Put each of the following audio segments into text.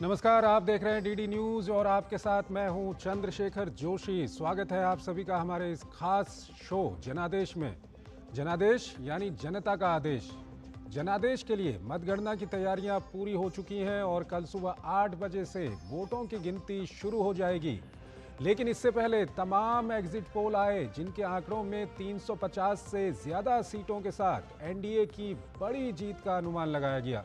नमस्कार, आप देख रहे हैं डीडी न्यूज और आपके साथ मैं हूं चंद्रशेखर जोशी। स्वागत है आप सभी का हमारे इस खास शो जनादेश में। जनादेश यानी जनता का आदेश। जनादेश के लिए मतगणना की तैयारियां पूरी हो चुकी हैं और कल सुबह 8 बजे से वोटों की गिनती शुरू हो जाएगी। लेकिन इससे पहले तमाम एग्जिट पोल आए जिनके आंकड़ों में 350 से ज्यादा सीटों के साथ एनडीए की बड़ी जीत का अनुमान लगाया गया।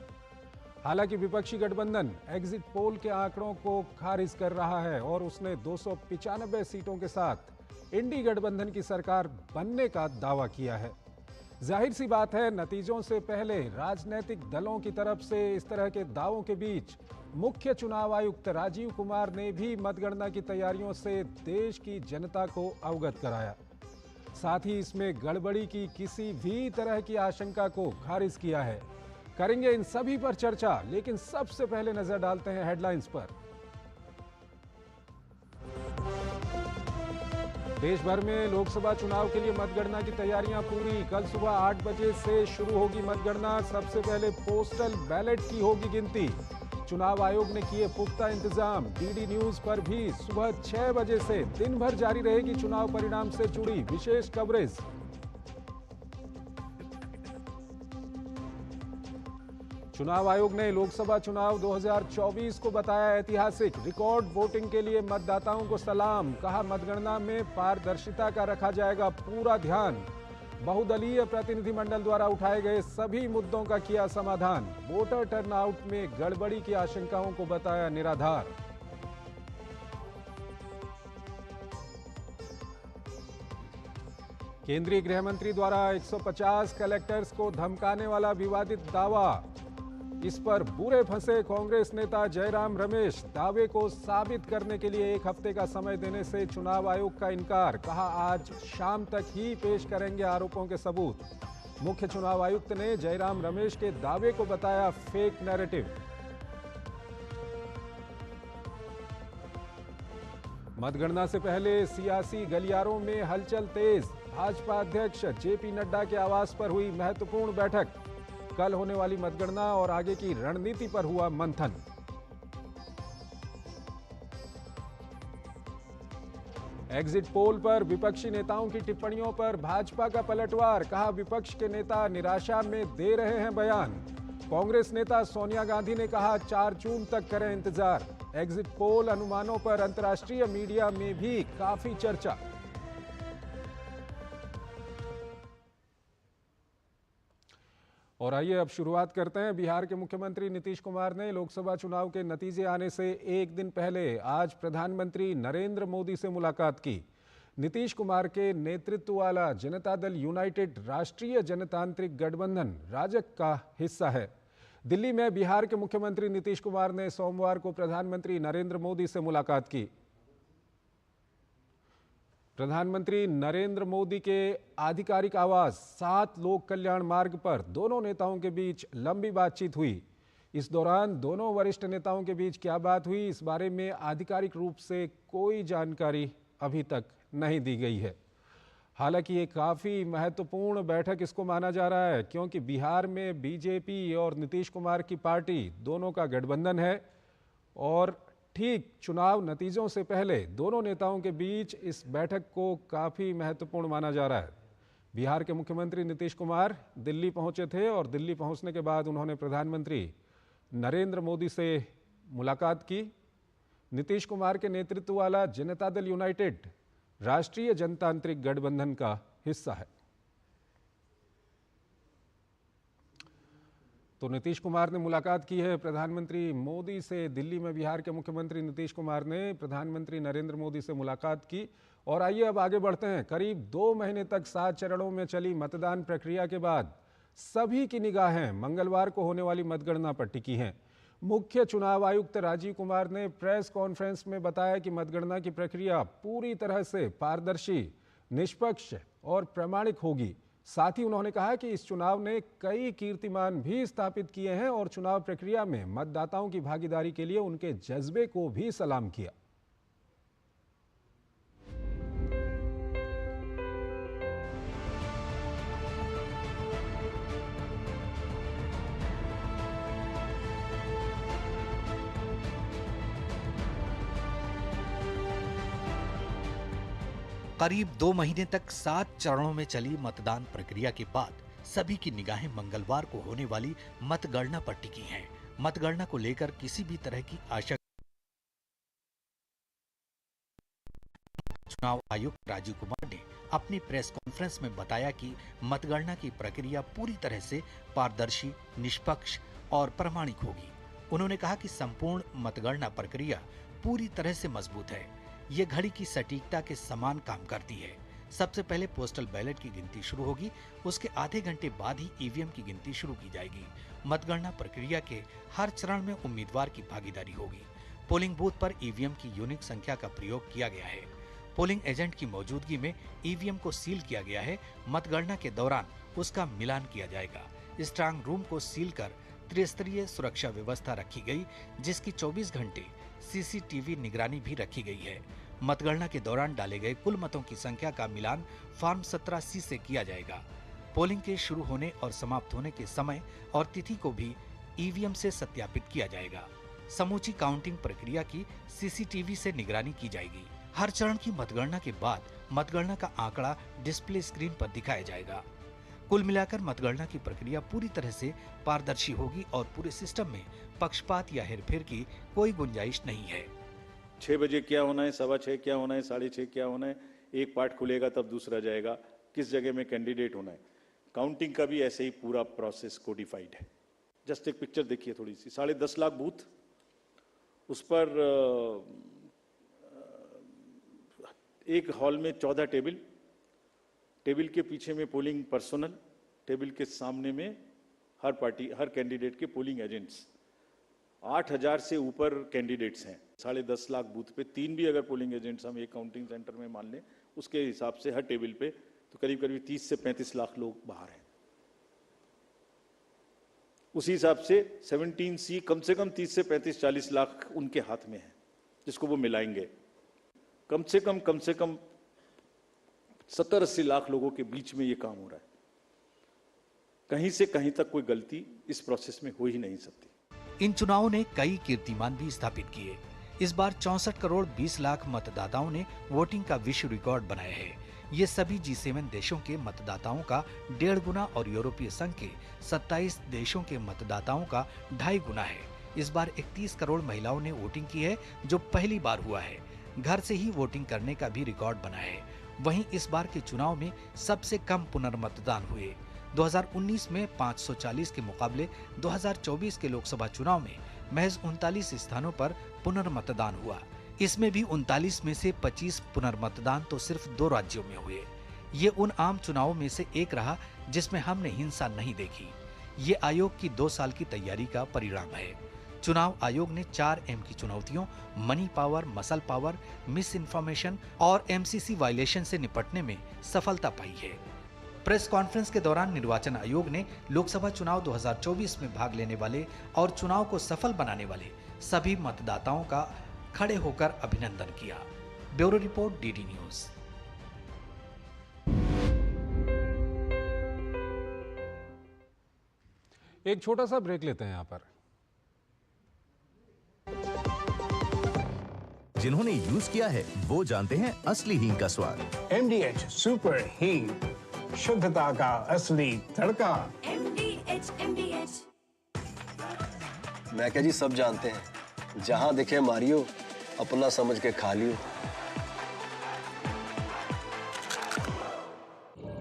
हालांकि विपक्षी गठबंधन एग्जिट पोल के आंकड़ों को खारिज कर रहा है और उसने 295 सीटों के साथ इंडी गठबंधन की सरकार बनने का दावा किया है। जाहिर सी बात है, नतीजों से पहले राजनीतिक दलों की तरफ से इस तरह के दावों के बीच मुख्य चुनाव आयुक्त राजीव कुमार ने भी मतगणना की तैयारियों से देश की जनता को अवगत कराया। साथ ही इसमें गड़बड़ी की किसी भी तरह की आशंका को खारिज किया है। करेंगे इन सभी पर चर्चा, लेकिन सबसे पहले नजर डालते हैं हेडलाइंस पर। देश भर में लोकसभा चुनाव के लिए मतगणना की तैयारियां पूरी। कल सुबह 8 बजे से शुरू होगी मतगणना। सबसे पहले पोस्टल बैलेट की होगी गिनती। चुनाव आयोग ने किए पुख्ता इंतजाम। डीडी न्यूज पर भी सुबह 6 बजे से दिन भर जारी रहेगी चुनाव परिणाम से जुड़ी विशेष कवरेज। चुनाव आयोग ने लोकसभा चुनाव 2024 को बताया ऐतिहासिक। रिकॉर्ड वोटिंग के लिए मतदाताओं को सलाम। कहा, मतगणना में पारदर्शिता का रखा जाएगा पूरा ध्यान। बहुदलीय प्रतिनिधिमंडल द्वारा उठाए गए सभी मुद्दों का किया समाधान। वोटर टर्नआउट में गड़बड़ी की आशंकाओं को बताया निराधार। केंद्रीय गृह मंत्री द्वारा 150 कलेक्टर्स को धमकाने वाला विवादित दावा। इस पर बुरे फंसे कांग्रेस नेता जयराम रमेश। दावे को साबित करने के लिए 1 हफ्ते का समय देने से चुनाव आयोग का इनकार। कहा, आज शाम तक ही पेश करेंगे आरोपों के सबूत। मुख्य चुनाव आयुक्त ने जयराम रमेश के दावे को बताया फेक नैरेटिव। मतगणना से पहले सियासी गलियारों में हलचल तेज। भाजपा अध्यक्ष जेपी नड्डा के आवास पर हुई महत्वपूर्ण बैठक। कल होने वाली मतगणना और आगे की रणनीति पर हुआ मंथन। एग्जिट पोल पर विपक्षी नेताओं की टिप्पणियों पर भाजपा का पलटवार। कहा, विपक्ष के नेता निराशा में दे रहे हैं बयान। कांग्रेस नेता सोनिया गांधी ने कहा, 4 जून तक करें इंतजार। एग्जिट पोल अनुमानों पर अंतर्राष्ट्रीय मीडिया में भी काफी चर्चा। और आइए अब शुरुआत करते हैं। बिहार के मुख्यमंत्री नीतीश कुमार ने लोकसभा चुनाव के नतीजे आने से एक दिन पहले आज प्रधानमंत्री नरेंद्र मोदी से मुलाकात की। नीतीश कुमार के नेतृत्व वाला जनता दल यूनाइटेड राष्ट्रीय जनतांत्रिक गठबंधन राजग का हिस्सा है। दिल्ली में बिहार के मुख्यमंत्री नीतीश कुमार ने सोमवार को प्रधानमंत्री नरेंद्र मोदी से मुलाकात की। प्रधानमंत्री नरेंद्र मोदी के आधिकारिक आवास 7 लोक कल्याण मार्ग पर दोनों नेताओं के बीच लंबी बातचीत हुई। इस दौरान दोनों वरिष्ठ नेताओं के बीच क्या बात हुई, इस बारे में आधिकारिक रूप से कोई जानकारी अभी तक नहीं दी गई है। हालांकि ये काफ़ी महत्वपूर्ण बैठक इसको माना जा रहा है क्योंकि बिहार में बीजेपी और नीतीश कुमार की पार्टी दोनों का गठबंधन है और ठीक चुनाव नतीजों से पहले दोनों नेताओं के बीच इस बैठक को काफ़ी महत्वपूर्ण माना जा रहा है। बिहार के मुख्यमंत्री नीतीश कुमार दिल्ली पहुंचे थे और दिल्ली पहुंचने के बाद उन्होंने प्रधानमंत्री नरेंद्र मोदी से मुलाकात की। नीतीश कुमार के नेतृत्व वाला जनता दल यूनाइटेड राष्ट्रीय जनतांत्रिक गठबंधन का हिस्सा है। तो नीतीश कुमार ने मुलाकात की है प्रधानमंत्री मोदी से। दिल्ली में बिहार के मुख्यमंत्री नीतीश कुमार ने प्रधानमंत्री नरेंद्र मोदी से मुलाकात की। और आइए अब आगे बढ़ते हैं। करीब 2 महीने तक 7 चरणों में चली मतदान प्रक्रिया के बाद सभी की निगाहें मंगलवार को होने वाली मतगणना पर टिकी हैं। मुख्य चुनाव आयुक्त राजीव कुमार ने प्रेस कॉन्फ्रेंस में बताया कि मतगणना की प्रक्रिया पूरी तरह से पारदर्शी, निष्पक्ष और प्रामाणिक होगी। साथ ही उन्होंने कहा कि इस चुनाव ने कई कीर्तिमान भी स्थापित किए हैं और चुनाव प्रक्रिया में मतदाताओं की भागीदारी के लिए उनके जज्बे को भी सलाम किया। करीब 2 महीने तक 7 चरणों में चली मतदान प्रक्रिया के बाद सभी की निगाहें मंगलवार को होने वाली मतगणना पर टिकी हैं। मतगणना को लेकर किसी भी तरह की आशंका चुनाव आयुक्त राजीव कुमार ने अपनी प्रेस कॉन्फ्रेंस में बताया कि मतगणना की प्रक्रिया पूरी तरह से पारदर्शी, निष्पक्ष और प्रामाणिक होगी। उन्होंने कहा कि संपूर्ण मतगणना प्रक्रिया पूरी तरह से मजबूत है। ये घड़ी की सटीकता के समान काम करती है। सबसे पहले पोस्टल बैलेट की गिनती शुरू होगी, उसके आधे घंटे बाद ही ईवीएम की गिनती शुरू की जाएगी। मतगणना प्रक्रिया के हर चरण में उम्मीदवार की भागीदारी होगी। पोलिंग बूथ पर ईवीएम की यूनिक संख्या का प्रयोग किया गया है। पोलिंग एजेंट की मौजूदगी में ईवीएम को सील किया गया है। मतगणना के दौरान उसका मिलान किया जाएगा। स्ट्रांग रूम को सील कर त्रिस्तरीय सुरक्षा व्यवस्था रखी गई, जिसकी 24 घंटे सीसीटीवी निगरानी भी रखी गई है। मतगणना के दौरान डाले गए कुल मतों की संख्या का मिलान फॉर्म 17C से किया जाएगा। पोलिंग के शुरू होने और समाप्त होने के समय और तिथि को भी ईवीएम से सत्यापित किया जाएगा। समूची काउंटिंग प्रक्रिया की सीसीटीवी से निगरानी की जाएगी। हर चरण की मतगणना के बाद मतगणना का आंकड़ा डिस्प्ले स्क्रीन पर दिखाया जाएगा। कुल मिलाकर मतगणना की प्रक्रिया पूरी तरह से पारदर्शी होगी और पूरे सिस्टम में पक्षपात या हेरफेर की कोई गुंजाइश नहीं है। 6 बजे क्या होना है, 6:15 क्या होना है, 6:30 क्या होना है, एक पार्ट खुलेगा तब दूसरा जाएगा, किस जगह में कैंडिडेट होना है। काउंटिंग का भी ऐसे ही पूरा प्रोसेस कोडिफाइड है। जस्ट एक पिक्चर देखिए थोड़ी सी, 10.5 लाख बूथ, उस पर एक हॉल में 14 टेबल, टेबल के पीछे में पोलिंग पर्सनल, टेबल के सामने में हर कैंडिडेट के पोलिंग एजेंट्स। 8,000 से ऊपर कैंडिडेट्स हैं। 10.5 लाख बूथ पे 3 भी अगर पोलिंग एजेंट्स हम एक काउंटिंग सेंटर में मान लें, उसके हिसाब से हर टेबल पे तो करीब करीब 30 से 35 लाख लोग बाहर हैं। उसी हिसाब से 17C कम से कम 30 से 35-40 लाख उनके हाथ में है, जिसको वो मिलाएंगे। कम से कम 70-80 लाख लोगों के बीच में ये काम हो रहा है। कहीं से कहीं तक कोई गलती इस प्रोसेस में हो ही नहीं सकती। इन चुनावों ने कई कीर्तिमान भी स्थापित किए। इस बार 64 करोड़ 20 लाख मतदाताओं ने वोटिंग का विश्व रिकॉर्ड बनाया है। ये सभी G7 देशों के मतदाताओं का 1.5 गुना और यूरोपीय संघ के 27 देशों के मतदाताओं का 2.5 गुना है। इस बार 31 करोड़ महिलाओं ने वोटिंग की है, जो पहली बार हुआ है। घर से ही वोटिंग करने का भी रिकॉर्ड बना है। वहीं इस बार के चुनाव में सबसे कम पुनर्मतदान हुए। 2019 में 540 के मुकाबले 2024 के लोकसभा चुनाव में महज 39 स्थानों पर पुनर्मतदान हुआ। इसमें भी 39 में से 25 पुनर्मतदान तो सिर्फ 2 राज्यों में हुए। ये उन आम चुनावों में से एक रहा जिसमें हमने हिंसा नहीं देखी। ये आयोग की 2 साल की तैयारी का परिणाम है। चुनाव आयोग ने 4M की चुनौतियों money power, muscle power, miss information और MCC वायलेशन से निपटने में सफलता पाई है। प्रेस कॉन्फ्रेंस के दौरान निर्वाचन आयोग ने लोकसभा चुनाव 2024 में भाग लेने वाले और चुनाव को सफल बनाने वाले सभी मतदाताओं का खड़े होकर अभिनंदन किया। Bureau report, DD news. एक छोटा सा ब्रेक लेते हैं यहाँ पर। जिन्होंने यूज किया है वो जानते हैं असली हींग का स्वाद। MDH सुपर हींग, शुद्धता का असली तड़का। MDH। मैं क्या जी, सब जानते हैं, जहां दिखे मारियो, अपना समझ के खा लियो।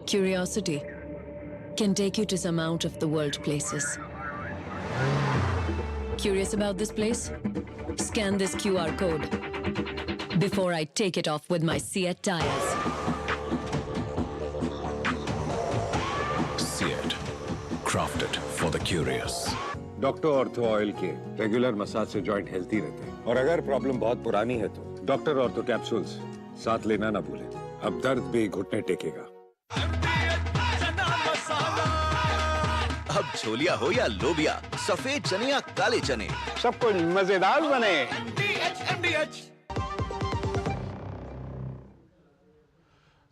Curiosity can take you to some out of the world places. Curious about this place? Scan this QR code before I take it off with my Seat tires. Seat, crafted for the curious. Doctor ortho oil के regular massage से joint healthy रहते हैं। और अगर problem बहुत पुरानी है तो डॉक्टर ऑर्थो कैप्सूल्स साथ लेना ना भूलें। अब दर्द भी घुटने टेकेगा। अब छोलिया हो या लोबिया, सफेद चने या काले चने, सब कुछ मजेदार बने।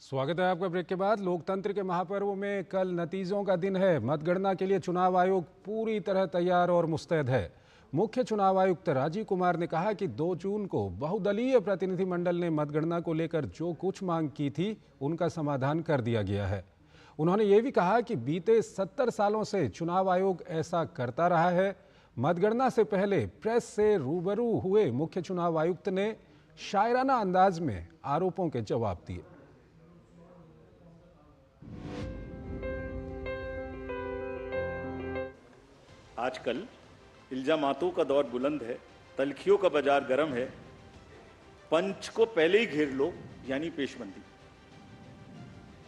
स्वागत है आपका ब्रेक के बाद। लोकतंत्र के महापर्व में कल नतीजों का दिन है। मतगणना के लिए चुनाव आयोग पूरी तरह तैयार और मुस्तैद है। मुख्य चुनाव आयुक्त राजीव कुमार ने कहा कि 2 जून को बहुदलीय प्रतिनिधिमंडल ने मतगणना को लेकर जो कुछ मांग की थी उनका समाधान कर दिया गया है। उन्होंने ये भी कहा कि बीते 70 सालों से चुनाव आयोग ऐसा करता रहा है। मतगणना से पहले प्रेस से रूबरू हुए मुख्य चुनाव आयुक्त ने शायराना अंदाज में आरोपों के जवाब दिए। आजकल इल्जामातों का दौर बुलंद है, तलखियों का बाजार गर्म है। पंच को पहले ही घेर लो यानी पेशबंदी।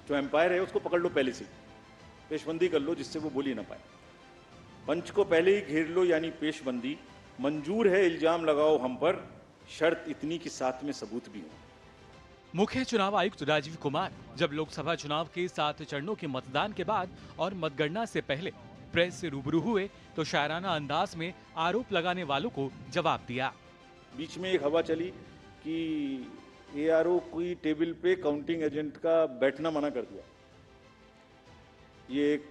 जो एम्पायर है उसको पकड़ लो पहले से, पेशबंदी कर लो जिससे वो बोल ही ना पाए। पंच को पहले ही घेर लो यानी पेशबंदी। मंजूर है इल्जाम लगाओ हम पर, शर्त इतनी कि साथ में सबूत भी हो। मुख्य चुनाव आयुक्त राजीव कुमार जब लोकसभा चुनाव के 7 चरणों के मतदान के बाद और मतगणना से पहले प्रेस से रूबरू हुए तो शायराना अंदाज में आरोप लगाने वालों को जवाब दिया। बीच में एक हवा चली कि एआरओ कोई टेबल पे काउंटिंग एजेंट का बैठना मना कर दिया। ये एक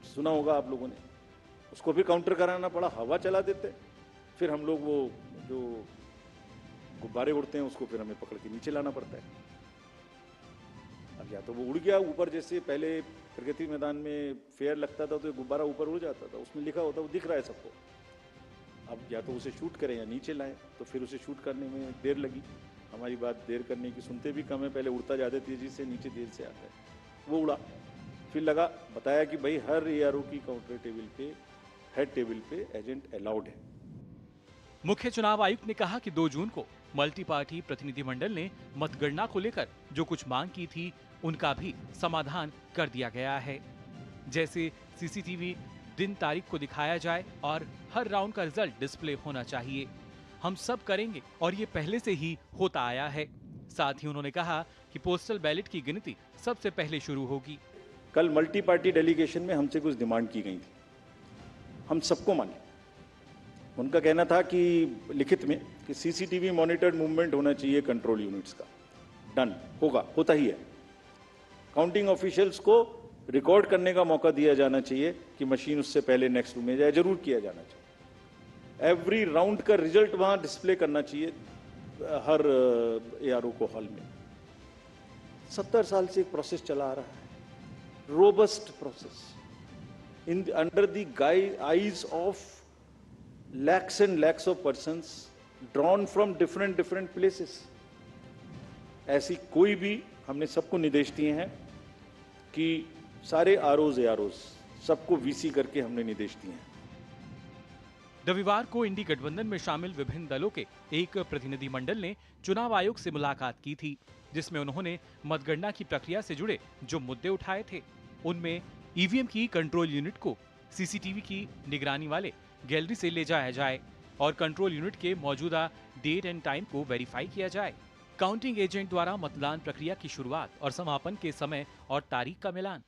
सुना होगा आप लोगों ने, उसको फिर काउंटर कराना पड़ा। हवा चला देते, फिर हम लोग वो जो गुब्बारे उड़ते हैं उसको फिर हमें पकड़ के नीचे लाना पड़ता है। अब या तो वो उड़ गया ऊपर, जैसे पहले प्रगति मैदान में फेयर लगता था तो ये गुब्बारा ऊपर उड़ जाता था, उसमें लिखा होता वो दिख रहा है सबको। अब या तो उसे शूट करें या नीचे लाएं, तो फिर उसे शूट करने में देर लगी। हमारी बात देर करने की सुनते भी कम है, पहले उड़ता ज़्यादा तेजी से, नीचे देर से आता है। वो उड़ा, फिर लगा बताया कि भाई हर एआरओ की काउंटर टेबल पे, हेड टेबल पे एजेंट अलाउड है। मुख्य चुनाव आयुक्त ने कहा कि 2 जून को मल्टी पार्टी प्रतिनिधिमंडल ने मतगणना को लेकर जो कुछ मांग की थी उनका भी समाधान कर दिया गया है। जैसे सीसीटीवी दिन तारीख को दिखाया जाए और हर राउंड का रिजल्ट डिस्प्ले होना चाहिए। हम सब करेंगे और ये पहले से ही होता आया है। साथ ही उन्होंने कहा कि पोस्टल बैलेट की गिनती सबसे पहले शुरू होगी। कल मल्टी पार्टी डेलीगेशन में हमसे कुछ डिमांड की गई थी, हम सबको माने। उनका कहना था कि लिखित में कि सीसीटीवी मॉनिटर्ड मूवमेंट होना चाहिए कंट्रोल यूनिट्स का। डन, होगा, होता ही है। काउंटिंग ऑफिशियल्स को रिकॉर्ड करने का मौका दिया जाना चाहिए कि मशीन उससे पहले नेक्स्ट रूम में जाए, जरूर किया जाना चाहिए। एवरी राउंड का रिजल्ट वहां डिस्प्ले करना चाहिए हर एआरओ को हॉल में। 70 साल से एक प्रोसेस चला आ रहा है, robust process, in under the eyes of lakhs and lakhs of persons drawn from different places। ऐसी कोई भी, हमने सबको निर्देश दिए हैं कि सारे आरओज सबको वीसी करके हमने निर्देश दिए हैं। रविवार को इंडी गठबंधन में शामिल विभिन्न दलों के एक प्रतिनिधिमंडल ने चुनाव आयोग से मुलाकात की थी, जिसमें उन्होंने मतगणना की प्रक्रिया से जुड़े जो मुद्दे उठाए थे उनमें ईवीएम की कंट्रोल यूनिट को सीसीटीवी की निगरानी वाले गैलरी से ले जाया जाए और कंट्रोल यूनिट के मौजूदा डेट एंड टाइम को वेरीफाई किया जाए। काउंटिंग एजेंट द्वारा मतदान प्रक्रिया की शुरुआत और समापन के समय और तारीख का मिलान।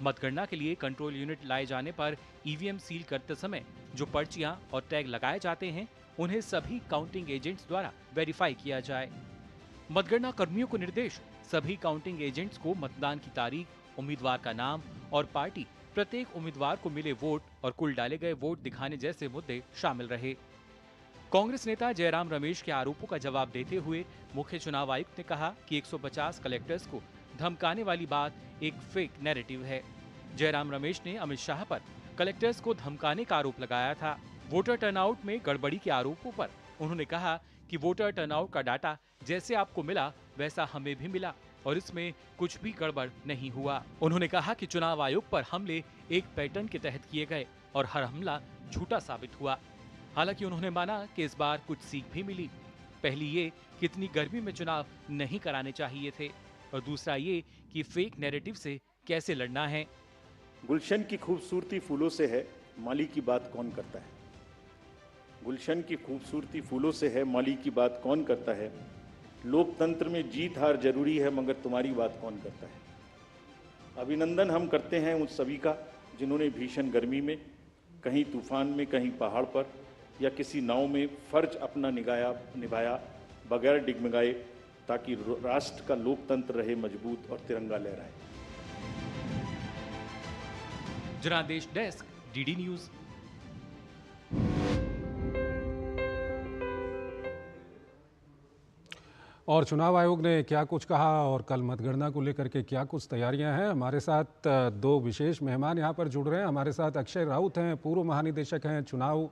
मतगणना के लिए कंट्रोल यूनिट लाए जाने पर ईवीएम सील करते समय जो पर्चियां और टैग लगाए जाते हैं उन्हें सभी काउंटिंग एजेंट्स द्वारा वेरीफाई किया जाए। मतगणना कर्मियों को निर्देश, सभी काउंटिंग एजेंट्स को मतदान की तारीख, उम्मीदवार का नाम और पार्टी, प्रत्येक उम्मीदवार को मिले वोट और कुल डाले गए वोट दिखाने जैसे मुद्दे शामिल रहे। कांग्रेस नेता जयराम रमेश के आरोपों का जवाब देते हुए मुख्य चुनाव आयुक्त ने कहा कि 150 कलेक्टर्स को धमकाने वाली बात एक फेक नैरेटिव है। जयराम रमेश ने अमित शाह पर कलेक्टर्स को धमकाने का आरोप लगाया था। वोटर टर्नआउट में गड़बड़ी के आरोपों पर उन्होंने कहा कि वोटर टर्नआउट का डाटा जैसे आपको मिला वैसा हमें भी मिला और इसमें कुछ भी गड़बड़ नहीं हुआ। उन्होंने कहा कि चुनाव आयोग पर हमले एक पैटर्न के तहत किए गए और हर हमला झूठा साबित हुआ। हालांकि उन्होंने माना कि इस बार कुछ सीख भी मिली। पहली ये कि इतनी गर्मी में चुनाव नहीं कराने चाहिए थे और दूसरा ये कि फेक नैरेटिव से कैसे लड़ना है। गुलशन की खूबसूरती फूलों से है, माली की बात कौन करता है। गुलशन की खूबसूरती फूलों से है, माली की बात कौन करता है। लोकतंत्र में जीत हार जरूरी है, मगर तुम्हारी बात कौन करता है। अभिनंदन हम करते हैं उन सभी का जिन्होंने भीषण गर्मी में, कहीं तूफान में, कहीं पहाड़ पर या किसी नाव में फर्ज अपना निभाया बगैर डिगमगाए, ताकि राष्ट्र का लोकतंत्र रहे मजबूत और तिरंगा लहराए। जनादेश डेस्क, डीडी न्यूज। और चुनाव आयोग ने क्या कुछ कहा और कल मतगणना को लेकर के क्या कुछ तैयारियां हैं। हमारे साथ दो विशेष मेहमान यहां पर जुड़ रहे हैं। हमारे साथ अक्षय राउत हैं, पूर्व महानिदेशक हैं चुनाव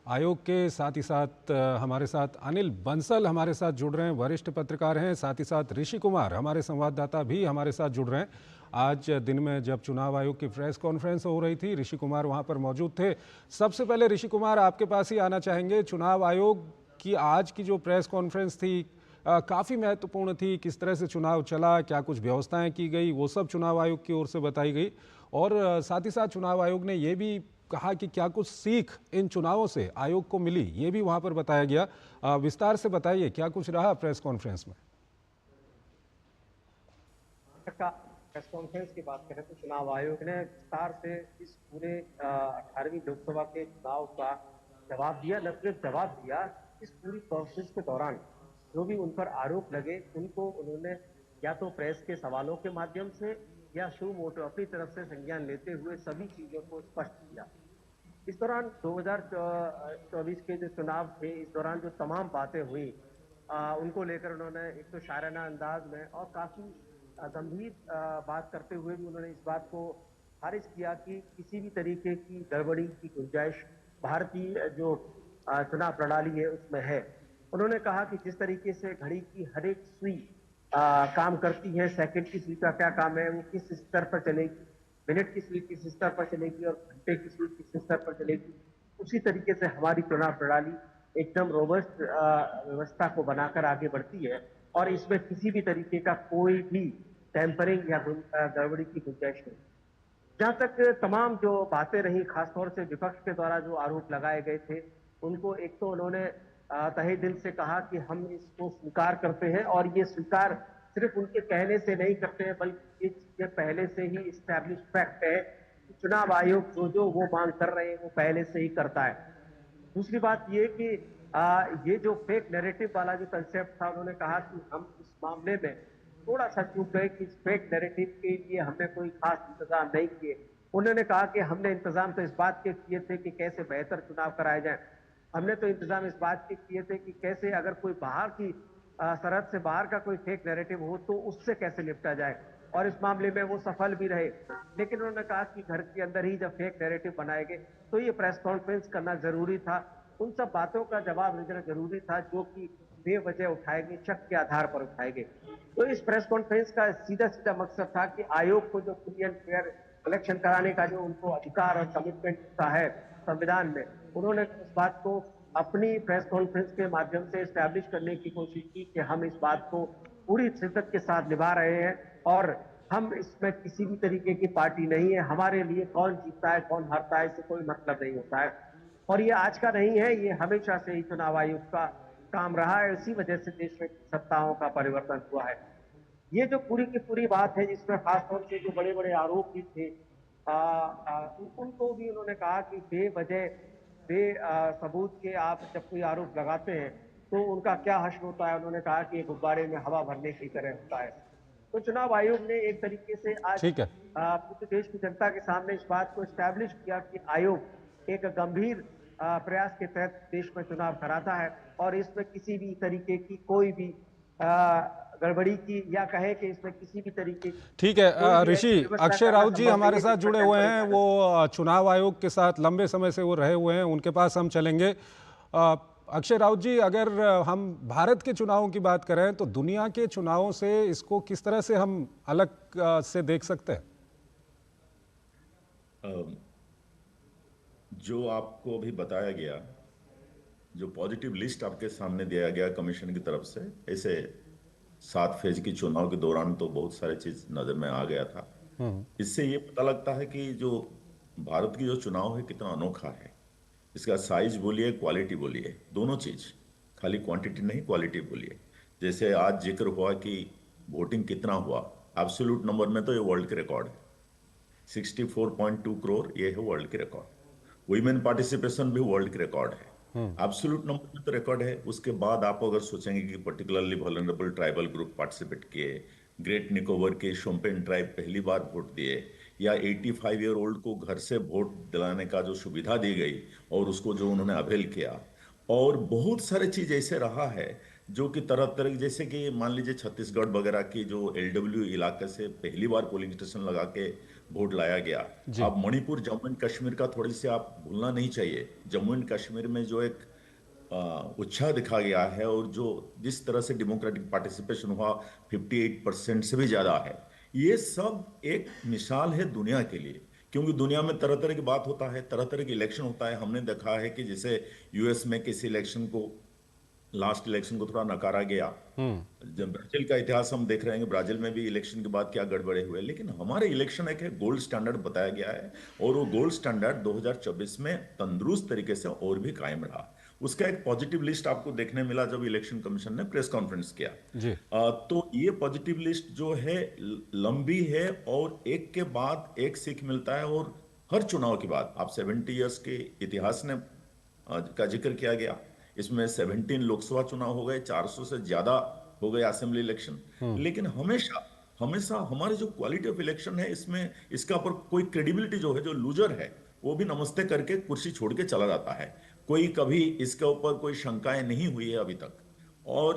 आयोग के, साथ ही साथ हमारे साथ अनिल बंसल हमारे साथ जुड़ रहे हैं, वरिष्ठ पत्रकार हैं। साथ ही साथ ऋषि कुमार हमारे संवाददाता भी हमारे साथ जुड़ रहे हैं। आज दिन में जब चुनाव आयोग की प्रेस कॉन्फ्रेंस हो रही थी, ऋषि कुमार वहां पर मौजूद थे। सबसे पहले ऋषि कुमार, आपके पास ही आना चाहेंगे। चुनाव आयोग की आज की जो प्रेस कॉन्फ्रेंस थी काफ़ी महत्वपूर्ण थी। किस तरह से चुनाव चला, क्या कुछ व्यवस्थाएं की गई, वो सब चुनाव आयोग की ओर से बताई गई। और साथ ही साथ चुनाव आयोग ने ये भी कहा कि क्या कुछ सीख इन चुनावों से आयोग को मिली, ये भी वहां पर बताया गया। विस्तार से बताइए क्या कुछ रहा प्रेस कॉन्फ्रेंस में। प्रेस कॉन्फ्रेंस की बात करें तो चुनाव आयोग ने विस्तार से इस पूरे 18वीं लोकसभा के चुनाव का जवाब दिया। न सिर्फ जवाब दिया, इस पूरी प्रोसेस के दौरान जो भी उन पर आरोप लगे उनको उन्होंने या तो प्रेस के सवालों के माध्यम से या शो मोटो अपनी तरफ से संज्ञान लेते हुए सभी चीजों को स्पष्ट किया। इस दौरान 2024 के जो चुनाव थे, इस दौरान जो तमाम बातें हुई उनको लेकर उन्होंने एक तो शायराना अंदाज में और काफी गंभीर बात करते हुए भी उन्होंने इस बात को खारिज किया कि किसी भी तरीके की गड़बड़ी की गुंजाइश भारतीय जो चुनाव प्रणाली है उसमें है। उन्होंने कहा कि जिस तरीके से घड़ी की हर एक सुई काम करती है, सेकंड की सुई का क्या काम है, वो किस स्तर पर चलेगी, मिनट की सुई किस स्तर पर चलेगी और घंटे की सुई किस स्तर पर चलेगी, उसी तरीके से हमारी चुनाव प्रणाली एकदम रोबस्ट व्यवस्था को बनाकर आगे बढ़ती है और इसमें किसी भी तरीके का कोई भी टेम्परिंग या गड़बड़ी की गुंजाइश नहीं। जहां तक तमाम जो बातें रही, खासतौर से विपक्ष के द्वारा जो आरोप लगाए गए थे, उनको एक तो उन्होंने तहे दिल से कहा कि हम इसको स्वीकार करते हैं और ये स्वीकार सिर्फ उनके कहने से नहीं करते हैं, बल्कि ये पहले से ही इस्टेब्लिश फैक्ट है कि चुनाव आयोग जो वो मांग कर रहे हैं वो पहले से ही करता है। दूसरी बात ये कि ये जो फेक नैरेटिव वाला जो कंसेप्ट था, उन्होंने कहा कि हम इस मामले में थोड़ा सा चूक गए कि इस फेक नैरेटिव के लिए हमने कोई खास इंतजाम नहीं किए। उन्होंने कहा कि हमने इंतजाम तो इस बात के किए थे कि कैसे बेहतर चुनाव कराए जाए, हमने तो इंतजाम इस बात के किए थे कि कैसे अगर कोई बाहर की सरहद से बाहर का कोई फेक नैरेटिव हो तो उससे कैसे निपटा जाए, और इस मामले में वो सफल भी रहे। लेकिन उन्होंने कहा कि घर के अंदर ही जब फेक नैरेटिव बनाए गए तो ये प्रेस कॉन्फ्रेंस करना जरूरी था, उन सब बातों का जवाब देना जरूरी था जो कि बेवजह उठाए गए, शक के आधार पर उठाए गए। तो इस प्रेस कॉन्फ्रेंस का सीधा सीधा मकसद था कि आयोग को जो फ्री एंड फेयर इलेक्शन कराने का जो उनको अधिकार और कमिटमेंट का है संविधान में, उन्होंने इस बात को अपनी प्रेस कॉन्फ्रेंस के माध्यम से एस्टैब्लिश करने की कोशिश की कि हम इस बात को पूरी शिद्दत के साथ निभा रहे हैं और हम इसमें किसी भी तरीके की पार्टी नहीं है। हमारे लिए कौन जीतता है कौन हारता है इससे कोई मतलब नहीं होता है, और ये आज का नहीं है, ये हमेशा से ही चुनाव आयोग का काम रहा है। इसी वजह से देश में सत्ताओं का परिवर्तन हुआ है। ये जो पूरी की पूरी बात है, जिसमें खासतौर से जो बड़े बड़े आरोप भी थे, उनको भी उन्होंने कहा कि बेवजह सबूत के आप जब कोई आरोप लगाते हैं तो उनका क्या हश्र होता है। उन्होंने कहा कि गुब्बारे में हवा भरने की तरह होता है। तो चुनाव आयोग ने एक तरीके से आज पूरे देश की जनता के सामने इस बात को एस्टैब्लिश किया कि आयोग एक गंभीर प्रयास के तहत देश में चुनाव कराता है और इसमें किसी भी तरीके की कोई भी गड़बड़ी की या कहे कि इसमें किसी भी तरीके की। ठीक है ऋषि, अक्षय राउत जी हमारे साथ जुड़े हुए हैं, वो चुनाव आयोग के साथ लंबे समय से वो रहे हुए हैं, उनके पास हम चलेंगे। अक्षय राउत जी, अगर हम भारत के चुनावों की बात करें तो दुनिया के चुनावों से इसको किस तरह से हम अलग से देख सकते हैं? जो आपको अभी बताया गया, जो पॉजिटिव लिस्ट आपके सामने दिया गया कमीशन की तरफ से, ऐसे 7 फेज की चुनाव के दौरान तो बहुत सारी चीज नजर में आ गया था। इससे ये पता लगता है कि जो भारत की जो चुनाव है कितना अनोखा है। इसका साइज बोलिए, क्वालिटी बोलिए, दोनों चीज, खाली क्वांटिटी नहीं क्वालिटी बोलिए। जैसे आज जिक्र हुआ कि वोटिंग कितना हुआ, एब्सोल्यूट नंबर में तो ये वर्ल्ड के रिकॉर्ड है, 64.2 करोड़, ये है वर्ल्ड के रिकॉर्ड। वुमेन पार्टिसिपेशन भी वर्ल्ड के रिकॉर्ड है, एब्सोल्यूट नंबर में तो रिकॉर्ड है। उसके बाद आप अगर सोचेंगे कि particularly vulnerable tribal group participate किए, ग्रेट निकोबर के शोम्पेन ट्राइब पहली बार वोट दिए, या 85 ईयर ओल्ड को घर से वोट दिलाने का जो सुविधा दी गई और उसको जो उन्होंने अवेल किया, और बहुत सारे चीज ऐसे रहा है जो कि तरह तरह जैसे कि मान लीजिए छत्तीसगढ़ वगैरह की जो एलडब्ल्यू इलाके से पहली बार पोलिंग स्टेशन लगा के वोट लाया गया। अब मणिपुर जम्मू एंड कश्मीर का थोड़ी सी आप भूलना नहीं चाहिए। जम्मू एंड कश्मीर में जो एक उत्साह दिखा गया है और जो जिस तरह से डेमोक्रेटिक पार्टिसिपेशन हुआ 58% से भी ज्यादा है, ये सब एक मिसाल है दुनिया के लिए। क्योंकि दुनिया में तरह तरह की बात होता है, तरह तरह की इलेक्शन होता है। हमने देखा है कि जैसे यूएस में किसी इलेक्शन को, लास्ट इलेक्शन को थोड़ा नकारा गया। जब ब्राजील का इतिहास हम देख रहे हैं, ब्राजील में भी इलेक्शन के बाद क्या गड़बड़े हुए, लेकिन हमारे इलेक्शन एक गोल्ड स्टैंडर्ड बताया गया है और वो गोल्ड स्टैंडर्ड 2024 में तंदुरुस्त तरीके से और भी कायम रहा। उसका एक पॉजिटिव लिस्ट आपको देखने मिला जब इलेक्शन कमीशन ने प्रेस कॉन्फ्रेंस किया। तो ये पॉजिटिव लिस्ट जो है लंबी है और एक के बाद एक सीख मिलता है। और हर चुनाव के बाद आप 70 इयर्स के इतिहास ने का जिक्र किया गया। इसमें 17 लोकसभा चुनाव हो गए, 400 से ज्यादा हो गए असेंबली इलेक्शन। लेकिन हमेशा हमेशा हमारी जो क्वालिटी ऑफ इलेक्शन है, इसमें इसका पर कोई क्रेडिबिलिटी जो है, जो लूजर है वो भी नमस्ते करके कुर्सी छोड़ के चला जाता है। कोई कभी इसके ऊपर कोई शंकाएं नहीं हुई है अभी तक। और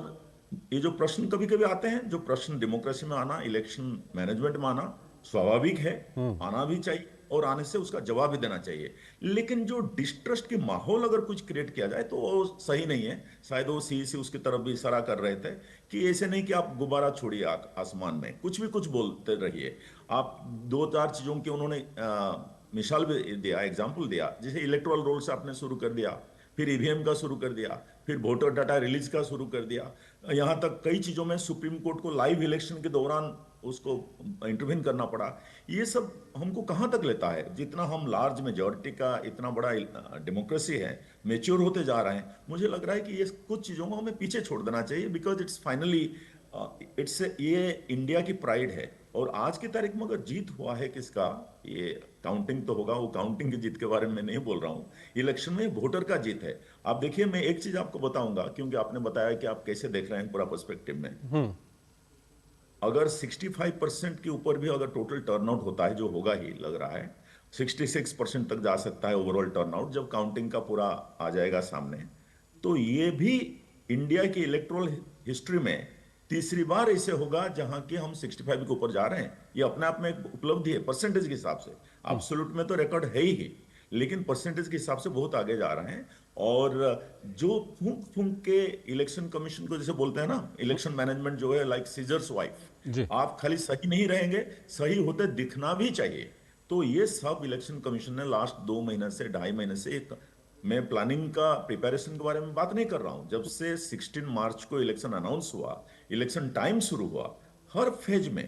ये जो प्रश्न कभी कभी आते हैं, जो प्रश्न डेमोक्रेसी में आना, इलेक्शन मैनेजमेंट में आना स्वाभाविक है, आना भी चाहिए और आने से उसका जवाब भी देना चाहिए। लेकिन जो डिस्ट्रस्ट की माहौल अगर कुछ क्रिएट किया जाए तो वो सही नहीं है। शायद वो सीईसी उसकी तरफ भी इशारा कर रहे थे कि ऐसे नहीं कि आप गुब्बारा छोड़िए आसमान में, कुछ बोलते रहिए। आप 2-4 चीजों की उन्होंने मिसाल भी दिया, एग्जाम्पल दिया। जैसे इलेक्टोरल रोल से आपने शुरू कर दिया, फिर ईवीएम का शुरू कर दिया, फिर वोटर डाटा रिलीज का शुरू कर दिया, यहाँ तक कई चीजों में सुप्रीम कोर्ट को लाइव इलेक्शन के दौरान उसको इंटरवीन करना पड़ा। ये सब हमको कहाँ तक लेता है? जितना हम लार्ज मेजॉरिटी का इतना बड़ा डेमोक्रेसी है, मेच्योर होते जा रहे हैं, मुझे लग रहा है कि ये कुछ चीजों को हमें पीछे छोड़ देना चाहिए। बिकॉज इट्स फाइनली ये इंडिया की प्राइड है। और आज की तारीख में अगर जीत हुआ है किसका, ये काउंटिंग तो होगा, वो काउंटिंग की जीत के बारे में नहीं बोल रहा हूँ, इलेक्शन में वोटर का जीत है। आप देखिए, मैं एक चीज आपको बताऊंगा, क्योंकि आपने बताया कि आप कैसे देख रहे हैं पूरा पर्सपेक्टिव में। अगर 65% के ऊपर भी अगर टोटल टर्नआउट होता है, जो होगा ही लग रहा है, 66% तक जा सकता है ओवरऑल टर्नआउट जब काउंटिंग का पूरा आ जाएगा सामने, तो ये भी इंडिया की इलेक्टोरल हिस्ट्री में तीसरी बार ऐसे होगा जहां कि हम 65 के ऊपर जा रहे हैं। ये अपने आप में एक उपलब्धि है परसेंटेज के हिसाब से। एब्सोल्यूट में तो रिकॉर्ड है ही, लेकिन परसेंटेज के हिसाब से बहुत आगे जा रहे हैं। और जो फूंक फूंक के इलेक्शन कमीशन को जैसे बोलते हैं ना, इलेक्शन मैनेजमेंट जो है लाइक सीजर्स वाइफ, आप खाली सही नहीं रहेंगे, सही होते दिखना भी चाहिए। तो ये सब इलेक्शन कमीशन ने लास्ट 2 महीने से 2.5 महीने से, मैं प्लानिंग का प्रिपरेशन के बारे में बात नहीं कर रहा हूं, जब से 16 मार्च को इलेक्शन अनाउंस हुआ, इलेक्शन टाइम शुरू हुआ, हर फेज में,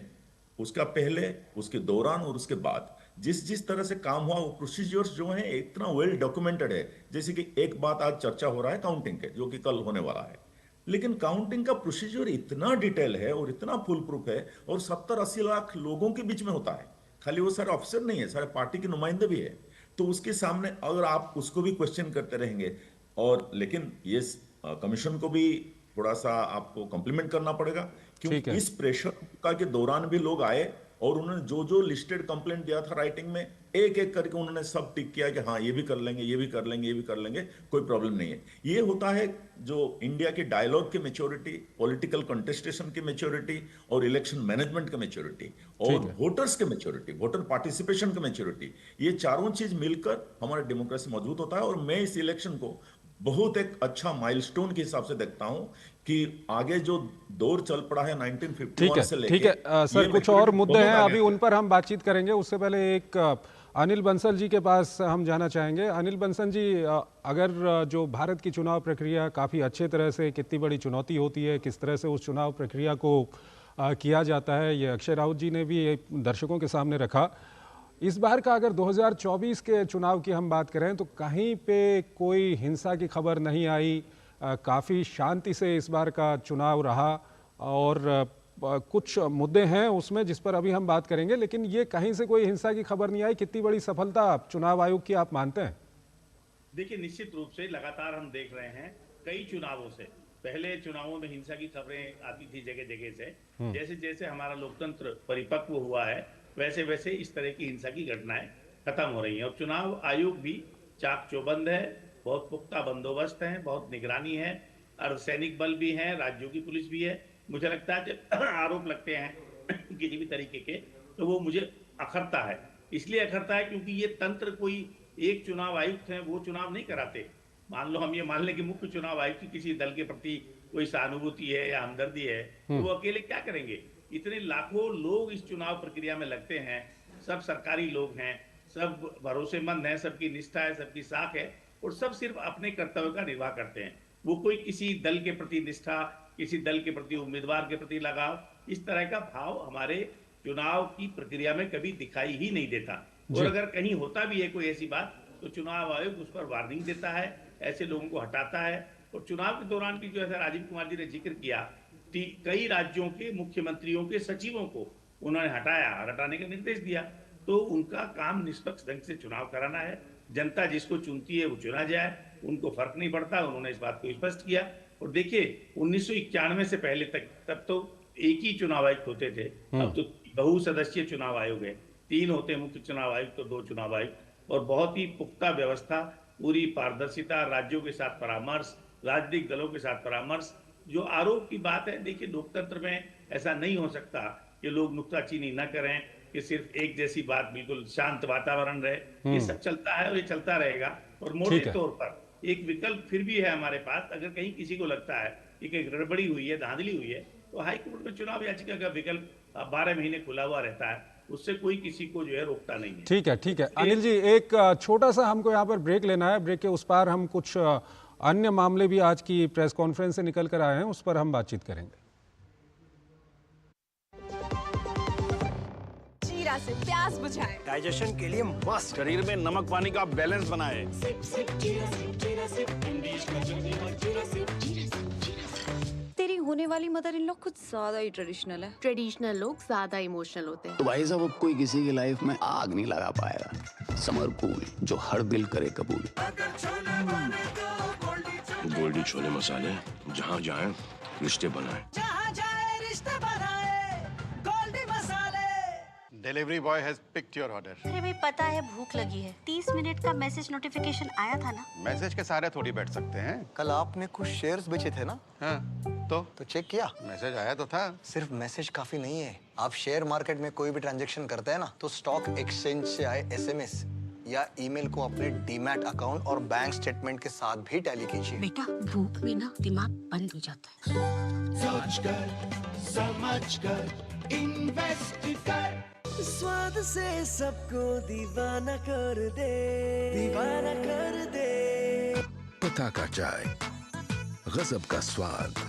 उसका पहले, उसके दौरान और उसके बाद जिस तरह से काम हुआ, वो प्रोसीजर्स जो हैं इतना वेल डॉक्यूमेंटेड है। जैसे कि एक बात आज चर्चा हो रहा है काउंटिंग के, जो कि कल होने वाला है, लेकिन काउंटिंग का प्रोसीजर इतना डिटेल है और इतना फुल प्रूफ है, और 70-80 लाख लोगों के बीच में होता है। खाली वो सारे ऑफिसर नहीं है, सारे पार्टी के नुमाइंदे भी है। तो उसके सामने अगर आप उसको भी क्वेश्चन करते रहेंगे, और लेकिन ये कमीशन को भी थोड़ा सा आपको कॉम्प्लीमेंट करना पड़ेगा, क्योंकि इस प्रेशर का के दौरान भी लोग आए और उन्होंने जो लिस्टेड कंप्लेंट दिया था राइटिंग में, एक एक करके उन्होंने सब टिक किया कि हाँ ये भी कर लेंगे, ये भी कर लेंगे, ये भी कर लेंगे, कोई प्रॉब्लम नहीं है। ये होता है जो इंडिया के डायलॉग की मेच्योरिटी, पॉलिटिकल कंटेस्टेशन की मेच्योरिटी, और इलेक्शन मैनेजमेंट की मेच्योरिटी, और वोटर्स के मेच्योरिटी, वोटर पार्टिसिपेशन की मेच्योरिटी। ये चारों चीज मिलकर हमारा डेमोक्रेसी मजबूत होता है। और मैं इस इलेक्शन को बहुत एक अच्छा माइलस्टोन के हिसाब से देखता हूं कि आगे जो दौर चल पड़ा है 1951 से लेके। ठीक है सर, कुछ और मुद्दे हैं, अभी उन पर हम बातचीत करेंगे। उससे पहले एक अनिल बंसल जी के पास हम जाना चाहेंगे। अनिल बंसल जी, अगर जो भारत की चुनाव प्रक्रिया काफ़ी अच्छे तरह से, कितनी बड़ी चुनौती होती है, किस तरह से उस चुनाव प्रक्रिया को किया जाता है, ये अक्षय राउत जी ने भी दर्शकों के सामने रखा। इस बार का अगर 2024 के चुनाव की हम बात करें तो कहीं पे कोई हिंसा की खबर नहीं आई, काफ़ी शांति से इस बार का चुनाव रहा, और कुछ मुद्दे हैं उसमें जिस पर अभी हम बात करेंगे, लेकिन ये कहीं से कोई हिंसा की खबर नहीं आई। कितनी बड़ी सफलता चुनाव आयोग की आप मानते हैं? देखिए, निश्चित रूप से लगातार हम देख रहे हैं कई चुनावों से, पहले चुनावों में हिंसा की खबरें आती थी जगह जगह से। जैसे जैसे हमारा लोकतंत्र परिपक्व हुआ है, वैसे वैसे इस तरह की हिंसा की घटनाएं खत्म हो रही हैं। और चुनाव आयोग भी चाक चौबंद है, बहुत पुख्ता बंदोबस्त है, बहुत निगरानी है। अर्धसैनिक बल भी हैं, राज्यों की पुलिस भी है। मुझे लगता है जब आरोप लगते हैं किसी भी तरीके के, तो वो मुझे अखरता है। इसलिए अखरता है क्योंकि ये तंत्र कोई एक चुनाव आयुक्त है वो चुनाव नहीं कराते। मान लो हम ये मान लें कि मुख्य चुनाव आयुक्त की किसी दल के प्रति कोई सहानुभूति है या हमदर्दी है, तो वो अकेले क्या करेंगे? इतने लाखों लोग इस चुनाव प्रक्रिया में लगते हैं, सब सरकारी लोग हैं, सब भरोसेमंद हैं, सबकी निष्ठा है, सबकी साख है, और सब सिर्फ अपने कर्तव्य का निर्वाह करते हैं। वो कोई किसी दल के प्रति निष्ठा, किसी दल के प्रति उम्मीदवार के प्रति लगाव, इस तरह का भाव हमारे चुनाव की प्रक्रिया में कभी दिखाई ही नहीं देता। और अगर कहीं होता भी है कोई ऐसी बात, तो चुनाव आयोग उस पर वार्निंग देता है, ऐसे लोगों को हटाता है। और चुनाव के दौरान भी जो ऐसा राजीव कुमार जी ने जिक्र किया, कई राज्यों के मुख्यमंत्रियों के सचिवों को उन्होंने हटाने का निर्देश दिया। तो उनका काम निष्पक्ष ढंग से चुनाव कराना है। जनता जिसको चुनती है वो चुना जाए, उनको फर्क नहीं पड़ता। उन्होंने इस बात को स्पष्ट किया। और देखिए 1991 से पहले तक तब तो एक ही चुनाव आयुक्त होते थे, अब तो बहुसदस्यीय चुनाव आयोग है, 3 होते हैं, मुख्य चुनाव आयुक्त तो 2 चुनाव आयुक्त, और बहुत ही पुख्ता व्यवस्था, पूरी पारदर्शिता, राज्यों के साथ परामर्श, राजनीतिक दलों के साथ परामर्श। जो आरोप की बात है, देखिए लोकतंत्र में ऐसा नहीं हो सकता कि लोग नुक्ताचीनी न करें, कि सिर्फ एक जैसी बात, बिल्कुल शांत वातावरण रहे। ये सब चलता है और ये चलता रहेगा। और मोटे तौर पर एक विकल्प फिर भी है हमारे पास, अगर कहीं किसी को लगता है कि कहीं गड़बड़ी हुई है, धांधली हुई है, तो हाईकोर्ट में चुनाव याचिका का विकल्प 12 महीने खुला हुआ रहता है, उससे कोई किसी को जो है रोकता नहीं है। ठीक है, ठीक है। अनिल जी, एक छोटा सा हमको यहाँ पर ब्रेक लेना है। ब्रेक के उस पार हम कुछ अन्य मामले भी आज की प्रेस कॉन्फ्रेंस से निकल कर आए हैं, उस पर हम बातचीत करेंगे। जीरा से प्यास बुझाए, डाइजेशन के लिए मस्त, शरीर में नमक पानी का बैलेंस बनाए। तेरी होने वाली मदर इन लॉ कुछ ज्यादा ही ट्रेडिशनल है। ट्रेडिशनल लोग ज्यादा इमोशनल होते हैं। तो भाई साहब, अब कोई किसी की लाइफ में आग नहीं लगा पाएगा। समर कूल, जो हर दिल करे कबूल। गोल्डी छोले मसाले, जहाँ जाए रिश्ते बनाए, जहाँ जाए रिश्ते बनाए, गोल्डी मसाले। Delivery boy has picked your order. अरे भाई, पता है भूख लगी है। 30 मिनट का मैसेज नोटिफिकेशन आया था ना। मैसेज के सारे थोड़ी बैठ सकते हैं। कल आपने कुछ शेयर्स बेचे थे ना? हाँ, तो चेक किया? मैसेज आया तो था। सिर्फ मैसेज काफी नहीं है। आप शेयर मार्केट में कोई भी ट्रांजैक्शन करते हैं ना, तो स्टॉक एक्सचेंज से आए SMS या ईमेल को अपने डीमैट अकाउंट और बैंक स्टेटमेंट के साथ भी टैली कीजिए। बेटा, भूख में ना दिमाग बंद हो जाता है। सोचकर समझकर इन्वेस्ट कर, स्वाद से सबको दीवाना कर दे, दीवाना कर दे। पता का चाय, गजब का स्वाद।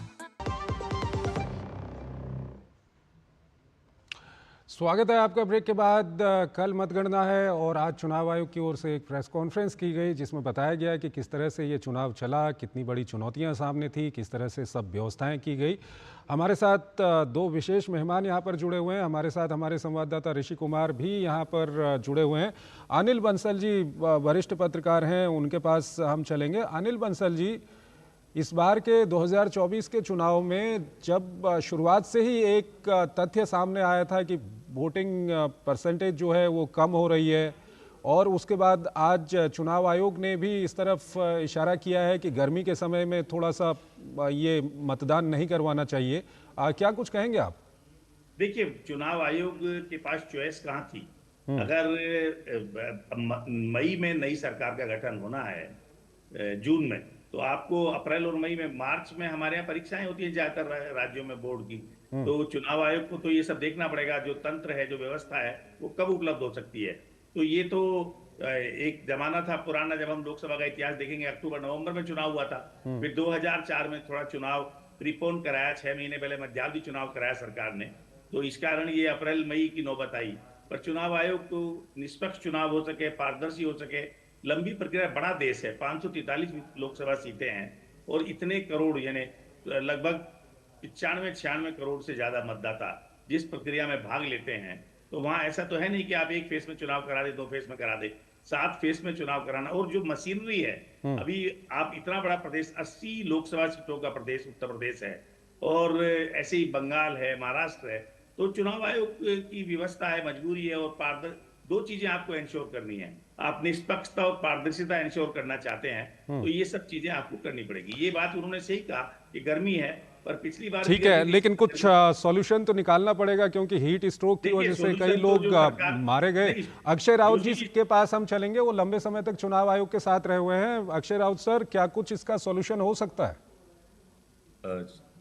स्वागत है आपका ब्रेक के बाद। कल मतगणना है और आज चुनाव आयोग की ओर से एक प्रेस कॉन्फ्रेंस की गई, जिसमें बताया गया कि किस तरह से ये चुनाव चला, कितनी बड़ी चुनौतियां सामने थी, किस तरह से सब व्यवस्थाएं की गई। हमारे साथ 2 विशेष मेहमान यहाँ पर जुड़े हुए हैं। हमारे साथ हमारे संवाददाता ऋषि कुमार भी यहाँ पर जुड़े हुए हैं। अनिल बंसल जी वरिष्ठ पत्रकार हैं, उनके पास हम चलेंगे। अनिल बंसल जी, इस बार के 2024 के चुनाव में जब शुरुआत से ही एक तथ्य सामने आया था कि वोटिंग परसेंटेज जो है वो कम हो रही है, और उसके बाद आज चुनाव आयोग ने भी इस तरफ इशारा किया है कि गर्मी के समय में थोड़ा सा ये मतदान नहीं करवाना चाहिए। क्या कुछ कहेंगे आप? देखिए, चुनाव आयोग के पास चॉइस कहाँ थी? अगर मई में नई सरकार का गठन होना है जून में, तो आपको अप्रैल और मई में, मार्च में हमारे यहाँ परीक्षाएं होती है ज्यादातर राज्यों में बोर्ड की। तो चुनाव आयोग को तो ये सब देखना पड़ेगा, जो तंत्र है, जो व्यवस्था है, वो कब उपलब्ध हो सकती है। तो ये तो एक जमाना था पुराना, जब हम लोकसभा का इतिहास देखेंगे, अक्टूबर नवंबर में चुनाव हुआ था। फिर 2004 में थोड़ा चुनाव प्रीपोन कराया, 6 महीने पहले मध्यावधि चुनाव कराया सरकार ने। तो इस कारण ये अप्रैल मई की नौबत आई। पर चुनाव आयोग को निष्पक्ष चुनाव हो सके, पारदर्शी हो सके, लंबी प्रक्रिया, बड़ा देश है, 543 लोकसभा सीटें हैं और इतने करोड़, यानी लगभग 95-96 करोड़ से ज्यादा मतदाता जिस प्रक्रिया में भाग लेते हैं, तो वहां ऐसा तो है नहीं कि आप एक फेस में चुनाव करा दे, 2 फेस में करा दे, 7 फेस में चुनाव कराना। और जो मशीनरी है, अभी आप इतना बड़ा प्रदेश, 80 लोकसभा सीटों का प्रदेश उत्तर प्रदेश है, और ऐसे ही बंगाल है, महाराष्ट्र है। तो चुनाव आयोग की व्यवस्था है, मजबूरी है, और 2 चीजें आपको इंश्योर करनी है। आप निष्पक्षता और पारदर्शिता इंश्योर करना चाहते हैं तो ये सब चीजें आपको करनी पड़ेगी। ये बात उन्होंने सही कहा कि गर्मी है, पर पिछली बार ठीक है, लेकिन कुछ सॉल्यूशन तो निकालना पड़ेगा, क्योंकि हीट स्ट्रोक की वजह से कई लोग मारे गए। अक्षय राउत जी के पास हम चलेंगे, वो लंबे समय तक चुनाव आयोग के साथ रहे हुए हैं। अक्षय राउत सर, क्या कुछ इसका सॉल्यूशन हो सकता है?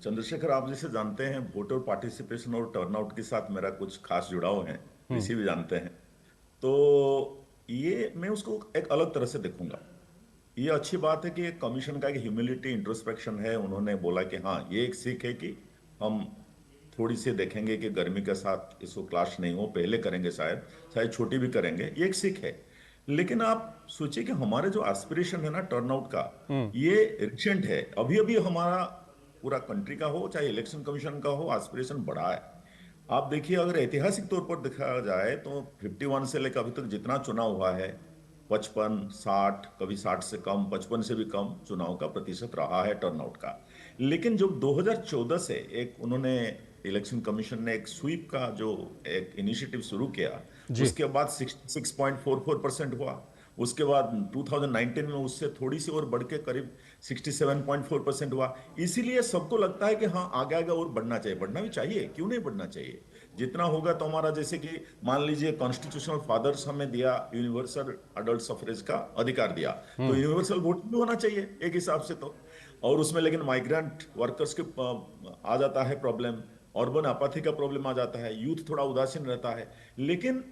चंद्रशेखर, आप जैसे जानते हैं वोटर पार्टिसिपेशन और टर्नआउट के साथ मेरा कुछ खास जुड़ाव है, इसी भी जानते हैं, तो ये मैं उसको एक अलग तरह से देखूंगा। ये अच्छी बात है कि कमीशन का एक ह्यूमिलिटी इंट्रोस्पेक्शन है। उन्होंने बोला कि हाँ, ये एक सीख है कि हम थोड़ी सी देखेंगे कि गर्मी के साथ इसको क्लाश नहीं हो, पहले करेंगे, शायद छोटी भी करेंगे, ये एक सीख है। लेकिन आप सोचिए कि हमारे जो एस्पिरेशन है ना टर्नआउट का, ये रिसेंट है। अभी अभी हमारा पूरा कंट्री का हो चाहे इलेक्शन कमीशन का हो, एस्पिरेशन बढ़ा है। आप देखिए, अगर ऐतिहासिक तौर पर देखा जाए तो 51 से लेकर अभी तक जितना चुनाव हुआ है, 55, 60, कभी 60 से कम, 55 से भी कम चुनाव का प्रतिशत रहा है टर्नआउट का। लेकिन जब 2014 से एक उन्होंने इलेक्शन कमीशन ने एक स्वीप का जो एक इनिशिएटिव शुरू किया, उसके बाद 66.44% हुआ। उसके बाद 2019 में उससे थोड़ी सी और बढ़ के करीब 67.4% हुआ। इसीलिए सबको लगता है कि हाँ, आगे आगे और बढ़ना चाहिए। बढ़ना भी चाहिए, क्यों नहीं बढ़ना चाहिए? जितना होगा तो हमारा, जैसे कि मान लीजिए कॉन्स्टिट्यूशनल फादर्स हमें दिया यूनिवर्सल अडल्ट सफरेज का अधिकार दिया, तो यूनिवर्सल वोट भी होना चाहिए एक हिसाब से तो। और उसमें लेकिन माइग्रेंट वर्कर्स के आ जाता है प्रॉब्लम, अर्बन अपैथी का प्रॉब्लम आ जाता है, यूथ थोड़ा उदासीन रहता है। लेकिन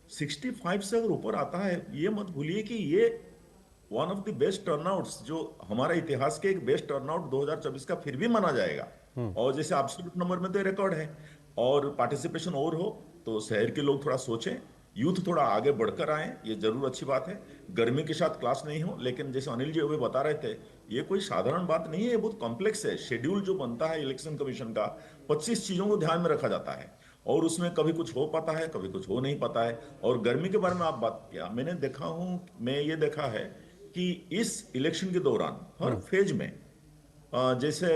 65 से अगर ऊपर आता है, ये मत भूलिए कि ये one of the best turnouts, जो हमारा इतिहास के एक बेस्ट टर्नआउट 2024 का फिर भी माना जाएगा। और जैसे एब्सोल्यूट नंबर में तो रिकॉर्ड है, और पार्टिसिपेशन और हो तो शहर के लोग थोड़ा सोचें, यूथ थोड़ा आगे बढ़कर आए, ये जरूर अच्छी बात है। गर्मी के साथ क्लास नहीं हो, लेकिन जैसे अनिल जी अभी बता रहे थे, ये कोई साधारण बात नहीं है, ये बहुत कॉम्प्लेक्स है। शेड्यूल जो बनता है इलेक्शन कमीशन का, 25 चीजों को ध्यान में रखा जाता है, और उसमें कभी कुछ हो पाता है, कभी कुछ हो नहीं पाता है। और गर्मी के बारे में आप बात किया, मैं ये देखा है कि इस इलेक्शन के दौरान हर फेज में जैसे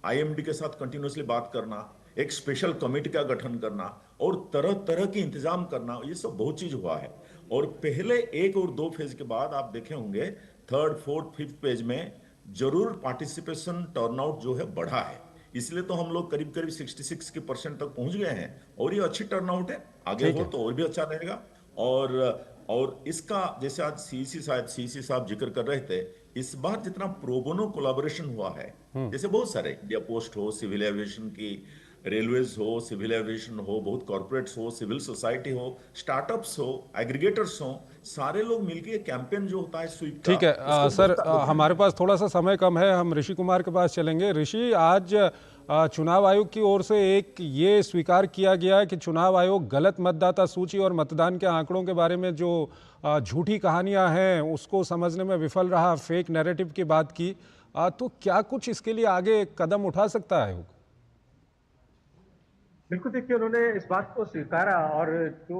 IMD के साथ कंटिन्यूसली बात करना, एक स्पेशल कमेटी का गठन करना और तरह तरह के इंतजाम करना, ये सब बहुत चीज हुआ है। और पहले 1 और 2 फेज के बाद आप देखे होंगे 3rd, 4th, 5th पेज में जरूर पार्टिसिपेशन टर्नआउट जो है बढ़ा है। इसलिए तो हम लोग करीब करीब 66% तक पहुंच गए हैं, और ये अच्छी टर्नआउट है। आगे हो तो और भी अच्छा रहेगा। और इसका जैसे आज CEC साहब जिक्र कर रहे थे, इस बार जितना प्रोबोनो कोलैबोरेशन हुआ है, जैसे बहुत सारे इंडिया पोस्ट हो, सिविल एविएशन की, रेलवेज हो, सिविल एविएशन हो, बहुत कॉर्पोरेट्स हो, सिविल सोसाइटी हो, स्टार्टअप्स हो, एग्रीगेटर्स हो, सारे लोग मिलकर कैंपेन जो होता है स्वीप का। ठीक है सर, हमारे पास थोड़ा सा समय कम है, हम ऋषि कुमार के पास चलेंगे। ऋषि, आज चुनाव आयोग की ओर से एक ये स्वीकार किया गया है कि चुनाव आयोग गलत मतदाता सूची और मतदान के आंकड़ों के बारे में जो झूठी कहानियां हैं उसको समझने में विफल रहा, फेक नैरेटिव की बात की, तो क्या कुछ इसके लिए आगे कदम उठा सकता है आयोग? बिल्कुल, देखिए उन्होंने इस बात को स्वीकारा, और जो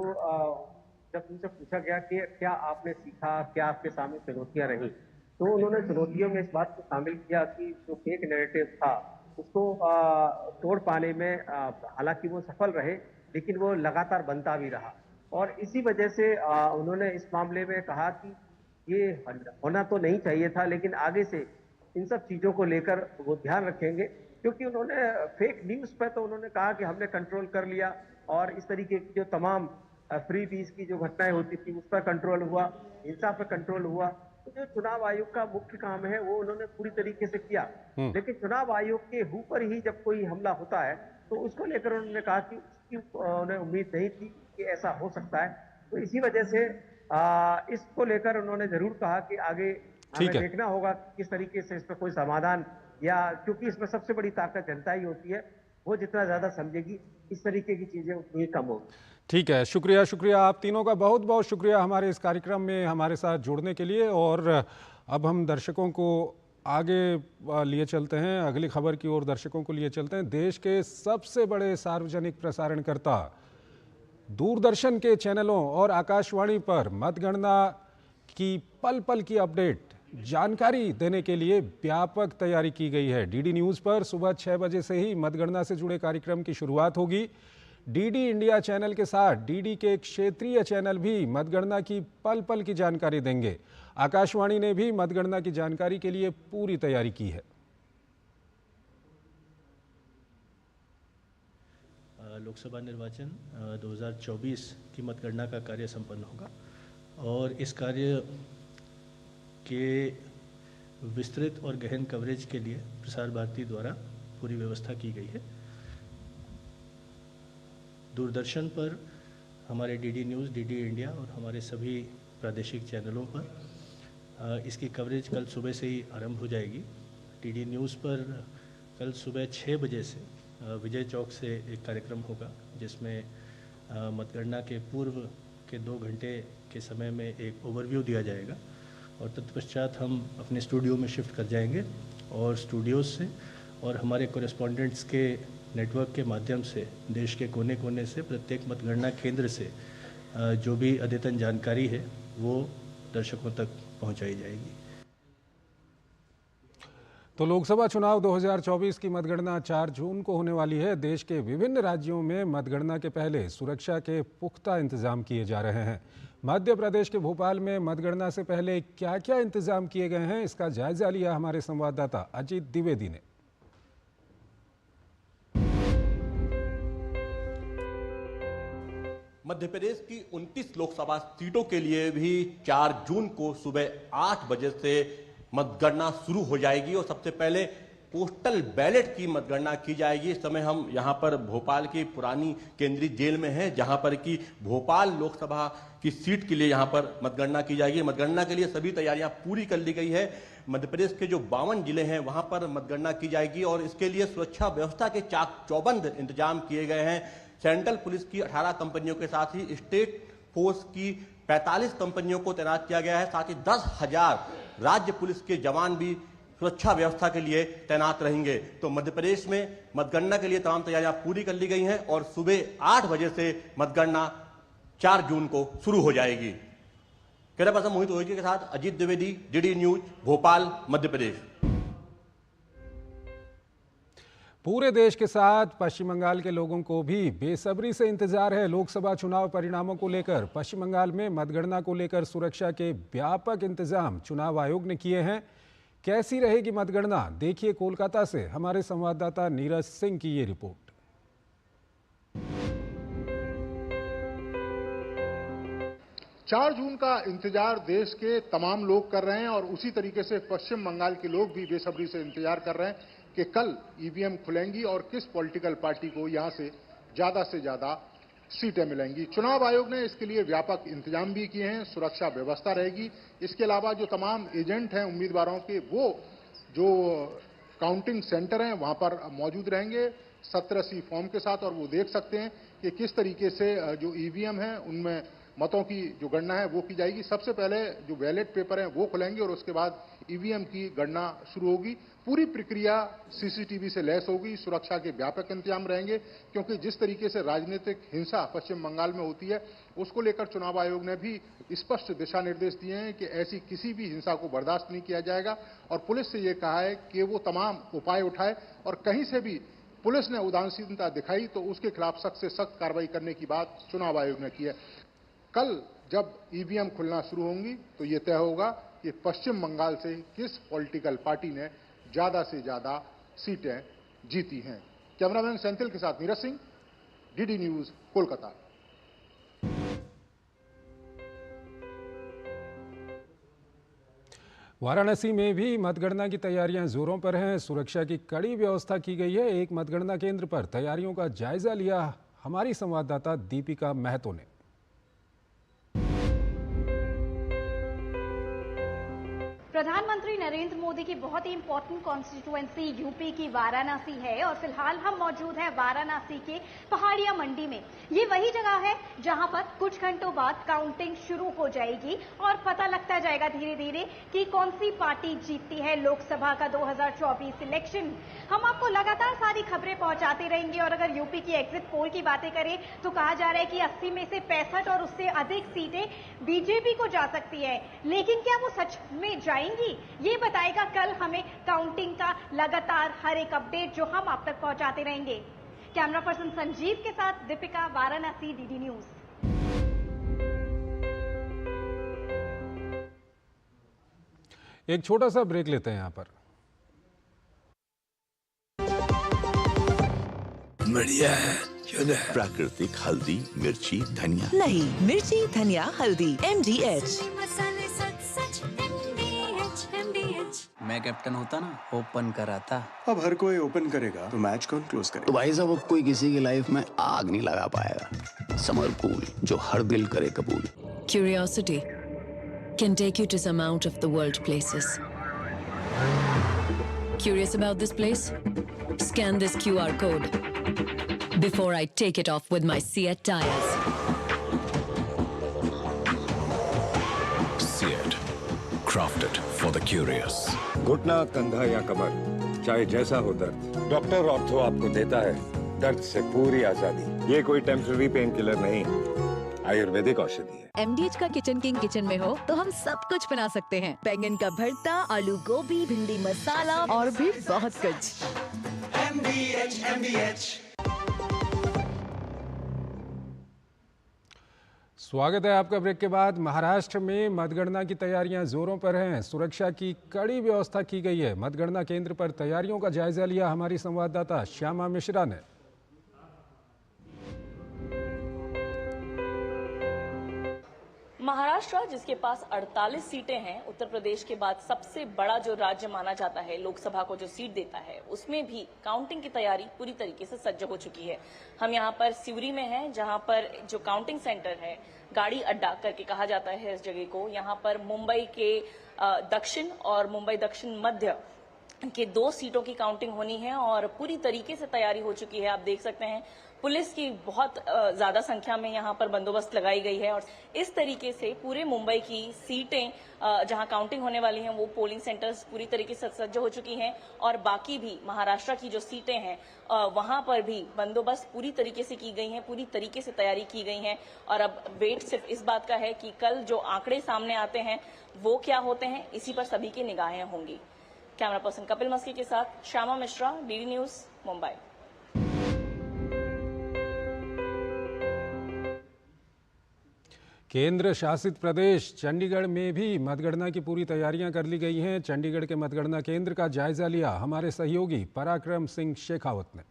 जब उनसे पूछा गया कि क्या आपने सीखा, क्या आपके सामने चुनौतियां रही, तो उन्होंने चुनौतियों में इस बात को शामिल किया कि जो फेक नैरेटिव था उसको तोड़ पाने में हालांकि वो सफल रहे, लेकिन वो लगातार बनता भी रहा। और इसी वजह से उन्होंने इस मामले में कहा कि ये होना तो नहीं चाहिए था, लेकिन आगे से इन सब चीज़ों को लेकर वो ध्यान रखेंगे। क्योंकि उन्होंने फेक न्यूज़ पर तो उन्होंने कहा कि हमने कंट्रोल कर लिया, और इस तरीके की जो तमाम फ्री पीस की जो घटनाएं होती थी उस पर कंट्रोल हुआ, हिंसा पर कंट्रोल हुआ। तो जो चुनाव आयोग का मुख्य काम है वो उन्होंने पूरी तरीके से किया, लेकिन चुनाव आयोग के ऊपर ही जब कोई हमला होता है तो उसको लेकर उन्होंने कहा कि उसकी उन्हें उम्मीद नहीं थी कि ऐसा हो सकता है। तो इसी वजह से इसको लेकर उन्होंने जरूर कहा कि आगे हमें देखना होगा किस तरीके से इस पर कोई समाधान, या क्योंकि इसमें सबसे बड़ी ताकत जनता ही होती है, वो जितना ज्यादा समझेगी इस तरीके की चीजें उतनी कम होगी। ठीक है, शुक्रिया आप तीनों का, बहुत बहुत शुक्रिया हमारे इस कार्यक्रम में हमारे साथ जुड़ने के लिए। और अब हम दर्शकों को आगे लिए चलते हैं, अगली खबर की ओर दर्शकों को लिए चलते हैं। देश के सबसे बड़े सार्वजनिक प्रसारणकर्ता दूरदर्शन के चैनलों और आकाशवाणी पर मतगणना की पल पल की अपडेट जानकारी देने के लिए व्यापक तैयारी की गई है। DD न्यूज़ पर सुबह 6 बजे से ही मतगणना से जुड़े कार्यक्रम की शुरुआत होगी। डीडी इंडिया चैनल के साथ डीडी के क्षेत्रीय चैनल भी मतगणना की पल पल की जानकारी देंगे। आकाशवाणी ने भी मतगणना की जानकारी के लिए पूरी तैयारी की है। लोकसभा निर्वाचन 2024 की मतगणना का कार्य संपन्न होगा और इस कार्य के विस्तृत और गहन कवरेज के लिए प्रसार भारती द्वारा पूरी व्यवस्था की गई है। दूरदर्शन पर हमारे डीडी न्यूज़, डीडी इंडिया और हमारे सभी प्रादेशिक चैनलों पर इसकी कवरेज कल सुबह से ही आरंभ हो जाएगी। डीडी न्यूज़ पर कल सुबह 6 बजे से विजय चौक से एक कार्यक्रम होगा जिसमें मतगणना के पूर्व के 2 घंटे के समय में एक ओवरव्यू दिया जाएगा और तत्पश्चात हम अपने स्टूडियो में शिफ्ट कर जाएंगे और स्टूडियोज से और हमारे कोरेस्पोंडेंट्स के नेटवर्क के माध्यम से देश के कोने कोने से प्रत्येक मतगणना केंद्र से जो भी अद्यतन जानकारी है वो दर्शकों तक पहुंचाई जाएगी। तो लोकसभा चुनाव 2024 की मतगणना 4 जून को होने वाली है। देश के विभिन्न राज्यों में मतगणना के पहले सुरक्षा के पुख्ता इंतजाम किए जा रहे हैं। मध्य प्रदेश के भोपाल में मतगणना से पहले क्या क्या इंतजाम किए गए हैं, इसका जायजा लिया हमारे संवाददाता अजीत द्विवेदी ने। मध्य प्रदेश की 29 लोकसभा सीटों के लिए भी 4 जून को सुबह 8 बजे से मतगणना शुरू हो जाएगी और सबसे पहले पोस्टल बैलेट की मतगणना की जाएगी। इस समय हम यहां पर भोपाल की पुरानी केंद्रीय जेल में हैं, जहां पर कि भोपाल लोकसभा की सीट के लिए यहां पर मतगणना की जाएगी। मतगणना के लिए सभी तैयारियां पूरी कर ली गई है। मध्य प्रदेश के जो 52 जिले हैं वहां पर मतगणना की जाएगी और इसके लिए सुरक्षा व्यवस्था के चाक चौबंद इंतजाम किए गए हैं। सेंट्रल पुलिस की 18 कंपनियों के साथ ही स्टेट फोर्स की 45 कंपनियों को तैनात किया गया है। साथ ही 10,000 राज्य पुलिस के जवान भी सुरक्षा व्यवस्था के लिए तैनात रहेंगे। तो मध्य प्रदेश में मतगणना के लिए तमाम तैयारियां पूरी कर ली गई हैं और सुबह 8 बजे से मतगणना 4 जून को शुरू हो जाएगी। कैमरा पर्सन मोहित ओहिजी के साथ अजीत द्विवेदी, डीडी न्यूज, भोपाल, मध्य प्रदेश। पूरे देश के साथ पश्चिम बंगाल के लोगों को भी बेसब्री से इंतजार है लोकसभा चुनाव परिणामों को लेकर। पश्चिम बंगाल में मतगणना को लेकर सुरक्षा के व्यापक इंतजाम चुनाव आयोग ने किए हैं। कैसी रहेगी मतगणना, देखिए कोलकाता से हमारे संवाददाता नीरज सिंह की ये रिपोर्ट। चार जून का इंतजार देश के तमाम लोग कर रहे हैं और उसी तरीके से पश्चिम बंगाल के लोग भी बेसब्री से इंतजार कर रहे हैं कि कल ईवीएम खुलेंगी और किस पॉलिटिकल पार्टी को यहां से ज्यादा सीटें मिलेंगी। चुनाव आयोग ने इसके लिए व्यापक इंतजाम भी किए हैं, सुरक्षा व्यवस्था रहेगी। इसके अलावा जो तमाम एजेंट हैं उम्मीदवारों के, वो जो काउंटिंग सेंटर हैं वहां पर मौजूद रहेंगे 70-80 फॉर्म के साथ और वो देख सकते हैं कि किस तरीके से जो ईवीएम है उनमें मतों की जो गणना है वो की जाएगी। सबसे पहले जो बैलेट पेपर हैं वो खुलेंगे और उसके बाद ईवीएम की गणना शुरू होगी। पूरी प्रक्रिया सीसीटीवी से लैस होगी, सुरक्षा के व्यापक इंतजाम रहेंगे क्योंकि जिस तरीके से राजनीतिक हिंसा पश्चिम बंगाल में होती है उसको लेकर चुनाव आयोग ने भी स्पष्ट दिशा निर्देश दिए हैं कि ऐसी किसी भी हिंसा को बर्दाश्त नहीं किया जाएगा और पुलिस से ये कहा है कि वो तमाम उपाय उठाए और कहीं से भी पुलिस ने उदासीनता दिखाई तो उसके खिलाफ सख्त से सख्त कार्रवाई करने की बात चुनाव आयोग ने की है। कल जब ईवीएम खुलना शुरू होंगी तो ये तय होगा कि पश्चिम बंगाल से किस पॉलिटिकल पार्टी ने ज्यादा से ज्यादा सीटें जीती हैं। कैमरामैन सेंथिल के साथ नीरज सिंह, डीडी न्यूज, कोलकाता। वाराणसी में भी मतगणना की तैयारियां जोरों पर हैं। सुरक्षा की कड़ी व्यवस्था की गई है। एक मतगणना केंद्र पर तैयारियों का जायजा लिया हमारी संवाददाता दीपिका महतो ने। प्रधानमंत्री नरेंद्र मोदी की बहुत ही इंपॉर्टेंट कॉन्स्टिट्यूएंसी यूपी की वाराणसी है और फिलहाल हम मौजूद हैं वाराणसी के पहाड़िया मंडी में। ये वही जगह है जहां पर कुछ घंटों बाद काउंटिंग शुरू हो जाएगी और पता लगता जाएगा धीरे धीरे कि कौन सी पार्टी जीतती है लोकसभा का 2024 इलेक्शन। हम आपको लगातार सारी खबरें पहुंचाते रहेंगे और अगर यूपी की एग्जिट पोल की बातें करें तो कहा जा रहा है कि 80 में से 65 और उससे अधिक सीटें बीजेपी को जा सकती है, लेकिन क्या वो सच में जाएंगी ये बताएगा कल हमें काउंटिंग का लगातार हर एक अपडेट जो हम आप तक पहुंचाते रहेंगे। कैमरा पर्सन संजीव के साथ दीपिका, वाराणसी, डीडी न्यूज। एक छोटा सा ब्रेक लेते हैं यहाँ पर। बढ़िया है, प्राकृतिक हल्दी, मिर्ची, धनिया। नहीं, मिर्ची, धनिया, हल्दी, MDH। मैं कैप्टन होता ना, ओपन कराता। अब हर कोई ओपन करेगा तो मैच कौन क्लोज करेगा? तो भाई साहब, अब कोई किसी की लाइफ में आग नहीं लगा पाएगा। समर कूल, जो हर दिल करे कबूल। Curiosity can take you to some out of the world places. Curious about this place? Scan this QR code before I take it off with my Seat tires. Seat, crafted for the curious. घुटना, कंधा या कमर, चाहे जैसा हो दर्द, doctor ortho आपको देता है दर्द से पूरी आजादी। ये कोई टेम्पररी पेन किलर नहीं, आयुर्वेदिक औषधि है। MDH का किचन किंग किचन में हो तो हम सब कुछ बना सकते हैं। बैंगन का भरता, आलू गोभी, भिंडी मसाला और भी बहुत कुछ। MDH। स्वागत है आपका ब्रेक के बाद। महाराष्ट्र में मतगणना की तैयारियां जोरों पर हैं। सुरक्षा की कड़ी व्यवस्था की गई है। मतगणना केंद्र पर तैयारियों का जायजा लिया हमारी संवाददाता श्यामा मिश्रा ने। महाराष्ट्र, जिसके पास 48 सीटें हैं, उत्तर प्रदेश के बाद सबसे बड़ा जो राज्य माना जाता है, लोकसभा को जो सीट देता है, उसमें भी काउंटिंग की तैयारी पूरी तरीके से सज्ज हो चुकी है। हम यहाँ पर सिवरी में हैं, जहाँ पर जो काउंटिंग सेंटर है, गाड़ी अड्डा करके कहा जाता है इस जगह को। यहाँ पर मुंबई के दक्षिण और मुंबई दक्षिण मध्य के 2 सीटों की काउंटिंग होनी है और पूरी तरीके से तैयारी हो चुकी है। आप देख सकते हैं पुलिस की बहुत ज्यादा संख्या में यहाँ पर बंदोबस्त लगाई गई है और इस तरीके से पूरे मुंबई की सीटें जहाँ काउंटिंग होने वाली हैं, वो पोलिंग सेंटर्स पूरी तरीके से सज्ज हो चुकी हैं और बाकी भी महाराष्ट्र की जो सीटें हैं वहां पर भी बंदोबस्त पूरी तरीके से की गई हैं, पूरी तरीके से तैयारी की गई है। और अब वेट सिर्फ इस बात का है कि कल जो आंकड़े सामने आते हैं वो क्या होते हैं, इसी पर सभी की निगाहें होंगी। कैमरा पर्सन कपिल मस्की के साथ श्यामा मिश्रा, डीडी न्यूज, मुंबई। केंद्र शासित प्रदेश चंडीगढ़ में भी मतगणना की पूरी तैयारियां कर ली गई हैं। चंडीगढ़ के मतगणना केंद्र का जायजा लिया हमारे सहयोगी पराक्रम सिंह शेखावत ने।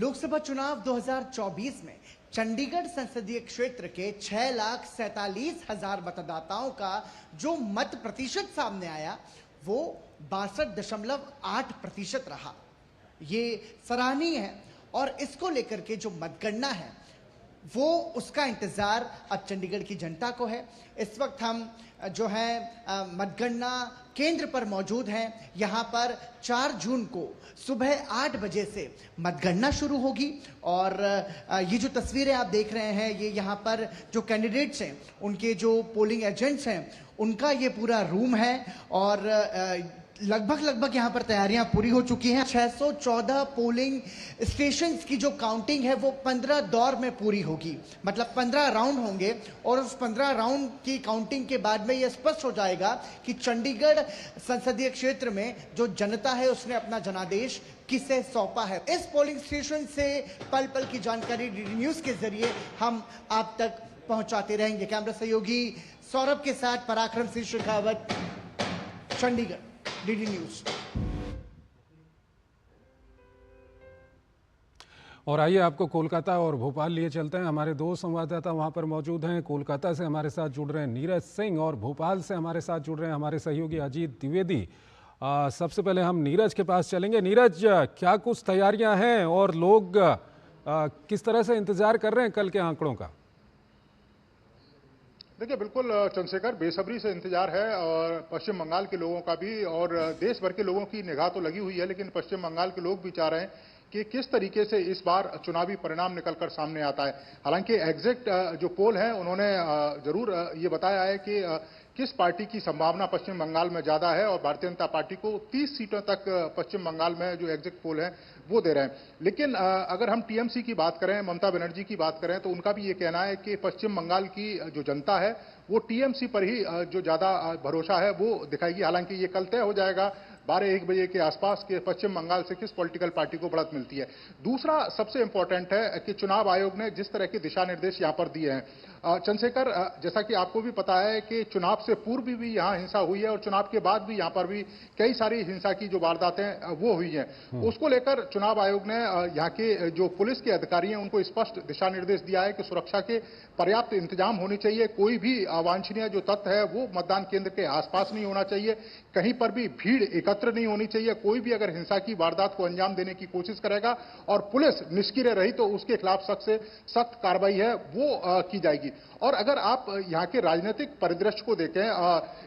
लोकसभा चुनाव 2024 में चंडीगढ़ संसदीय क्षेत्र के 6,47,000 मतदाताओं का जो मत प्रतिशत सामने आया वो 62.8% रहा। ये सराहनीय है और इसको लेकर के जो मतगणना है वो उसका इंतजार अब चंडीगढ़ की जनता को है। इस वक्त हम जो है मतगणना केंद्र पर मौजूद हैं। यहाँ पर 4 जून को सुबह 8 बजे से मतगणना शुरू होगी और ये जो तस्वीरें आप देख रहे हैं, ये यहाँ पर जो कैंडिडेट्स हैं, उनके जो पोलिंग एजेंट्स हैं, उनका ये पूरा रूम है और लगभग यहाँ पर तैयारियां पूरी हो चुकी हैं। 614 पोलिंग स्टेशंस की जो काउंटिंग है वो 15 दौर में पूरी होगी, मतलब 15 राउंड होंगे और उस 15 राउंड की काउंटिंग के बाद में ये स्पष्ट हो जाएगा कि चंडीगढ़ संसदीय क्षेत्र में जो जनता है उसने अपना जनादेश किसे सौंपा है। इस पोलिंग स्टेशन से पल पल की जानकारी डीडी न्यूज के जरिए हम आप तक पहुंचाते रहेंगे। कैमरा सहयोगी सौरभ के साथ पराक्रम सिंह शेखावत, चंडीगढ़, डीडी न्यूज। और आइए आपको कोलकाता और भोपाल लिए चलते हैं। हमारे 2 संवाददाता वहां पर मौजूद हैं। कोलकाता से हमारे साथ जुड़ रहे हैं नीरज सिंह और भोपाल से हमारे साथ जुड़ रहे हैं हमारे सहयोगी अजीत द्विवेदी। सबसे पहले हम नीरज के पास चलेंगे। नीरज, क्या कुछ तैयारियां हैं और लोग किस तरह से इंतजार कर रहे हैं कल के आंकड़ों का? देखिए, बिल्कुल चंद्रशेखर, बेसब्री से इंतजार है और पश्चिम बंगाल के लोगों का भी और देश भर के लोगों की निगाह तो लगी हुई है, लेकिन पश्चिम बंगाल के लोग भी चाह रहे हैं कि किस तरीके से इस बार चुनावी परिणाम निकलकर सामने आता है। हालांकि एग्जैक्ट जो पोल है उन्होंने जरूर ये बताया है कि किस पार्टी की संभावना पश्चिम बंगाल में ज्यादा है और भारतीय जनता पार्टी को 30 सीटों तक पश्चिम बंगाल में जो एग्जिट पोल है वो दे रहे हैं। लेकिन अगर हम टीएमसी की बात करें, ममता बनर्जी की बात करें, तो उनका भी ये कहना है कि पश्चिम बंगाल की जो जनता है वो टीएमसी पर ही जो ज्यादा भरोसा है वो दिखाएगी। हालांकि ये कल तय हो जाएगा 12-1 बजे के आसपास के पश्चिम बंगाल से किस पॉलिटिकल पार्टी को बढ़त मिलती है। दूसरा सबसे इंपॉर्टेंट है कि चुनाव आयोग ने जिस तरह के दिशा निर्देश यहाँ पर दिए हैं, चंद्रशेखर, जैसा कि आपको भी पता है कि चुनाव से पूर्व भी यहाँ हिंसा हुई है और चुनाव के बाद भी यहाँ पर भी कई सारी हिंसा की जो वारदातें वो हुई हैं। उसको लेकर चुनाव आयोग ने यहाँ के जो पुलिस के अधिकारी हैं उनको स्पष्ट दिशा निर्देश दिया है कि सुरक्षा के पर्याप्त इंतजाम होने चाहिए, कोई भी अवांछनीय जो तत्व है वो मतदान केंद्र के आसपास नहीं होना चाहिए, कहीं पर भी भीड़ एकत्र नहीं होनी चाहिए, कोई भी अगर हिंसा की वारदात को अंजाम देने की कोशिश करेगा और पुलिस निष्क्रिय रही तो उसके खिलाफ सख्त से सख्त कार्रवाई है वो की जाएगी। और अगर आप यहाँ के राजनीतिक परिदृश्य को देखें,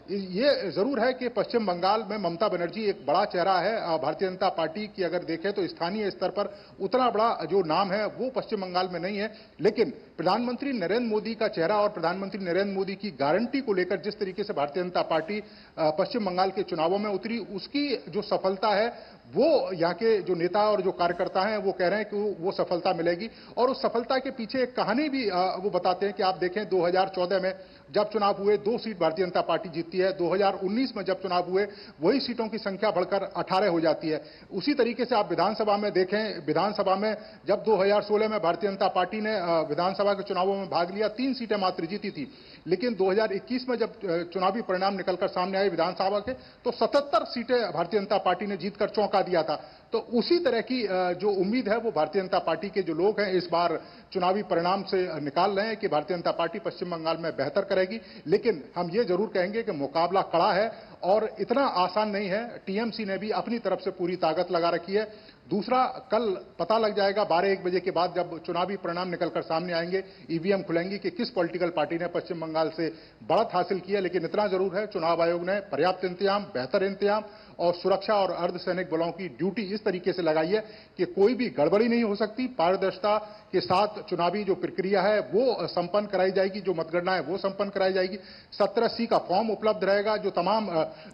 ये जरूर है कि पश्चिम बंगाल में ममता बनर्जी एक बड़ा चेहरा है भारतीय जनता पार्टी की। अगर देखें तो स्थानीय स्तर पर उतना बड़ा जो नाम है वो पश्चिम बंगाल में नहीं है, लेकिन प्रधानमंत्री नरेंद्र मोदी का चेहरा और प्रधानमंत्री नरेंद्र मोदी की गारंटी को लेकर जिस तरीके से भारतीय जनता पार्टी पश्चिम बंगाल के चुनावों में उतरी, उसकी जो सफलता है वो यहाँ के जो नेता और जो कार्यकर्ता हैं वो कह रहे हैं कि वो सफलता मिलेगी। और उस सफलता के पीछे एक कहानी भी वो बताते हैं कि आप देखें 2014 में जब चुनाव हुए 2 सीट भारतीय जनता पार्टी जीतती है, 2019 में जब चुनाव हुए वही सीटों की संख्या बढ़कर 18 हो जाती है। उसी तरीके से आप विधानसभा में देखें, विधानसभा में जब 2016 में भारतीय जनता पार्टी ने विधानसभा के चुनावों में भाग लिया, 3 सीटें मात्र जीती थी, लेकिन 2021 में जब चुनावी परिणाम निकलकर सामने आए विधानसभा के तो 77 सीटें भारतीय जनता पार्टी ने जीतकर चौंका दिया था। तो उसी तरह की जो उम्मीद है वो भारतीय जनता पार्टी के जो लोग हैं इस बार चुनावी परिणाम से निकाल रहे हैं कि भारतीय जनता पार्टी पश्चिम बंगाल में बेहतर करेगी। लेकिन हम ये जरूर कहेंगे कि मुकाबला कड़ा है और इतना आसान नहीं है। टीएमसी ने भी अपनी तरफ से पूरी ताकत लगा रखी है। दूसरा, कल पता लग जाएगा 12-1 बजे के बाद जब चुनावी परिणाम निकलकर सामने आएंगे, ईवीएम खुलेंगी कि किस पॉलिटिकल पार्टी ने पश्चिम बंगाल से बढ़त हासिल की है। लेकिन इतना जरूर है, चुनाव आयोग ने पर्याप्त इंतजाम, बेहतर इंतजाम और सुरक्षा और अर्धसैनिक बलों की ड्यूटी इस तरीके से लगाई है कि कोई भी गड़बड़ी नहीं हो सकती। पारदर्शिता के साथ चुनावी जो प्रक्रिया है वो संपन्न कराई जाएगी, जो मतगणना है वो संपन्न कराई जाएगी। 17C का फॉर्म उपलब्ध रहेगा। जो तमाम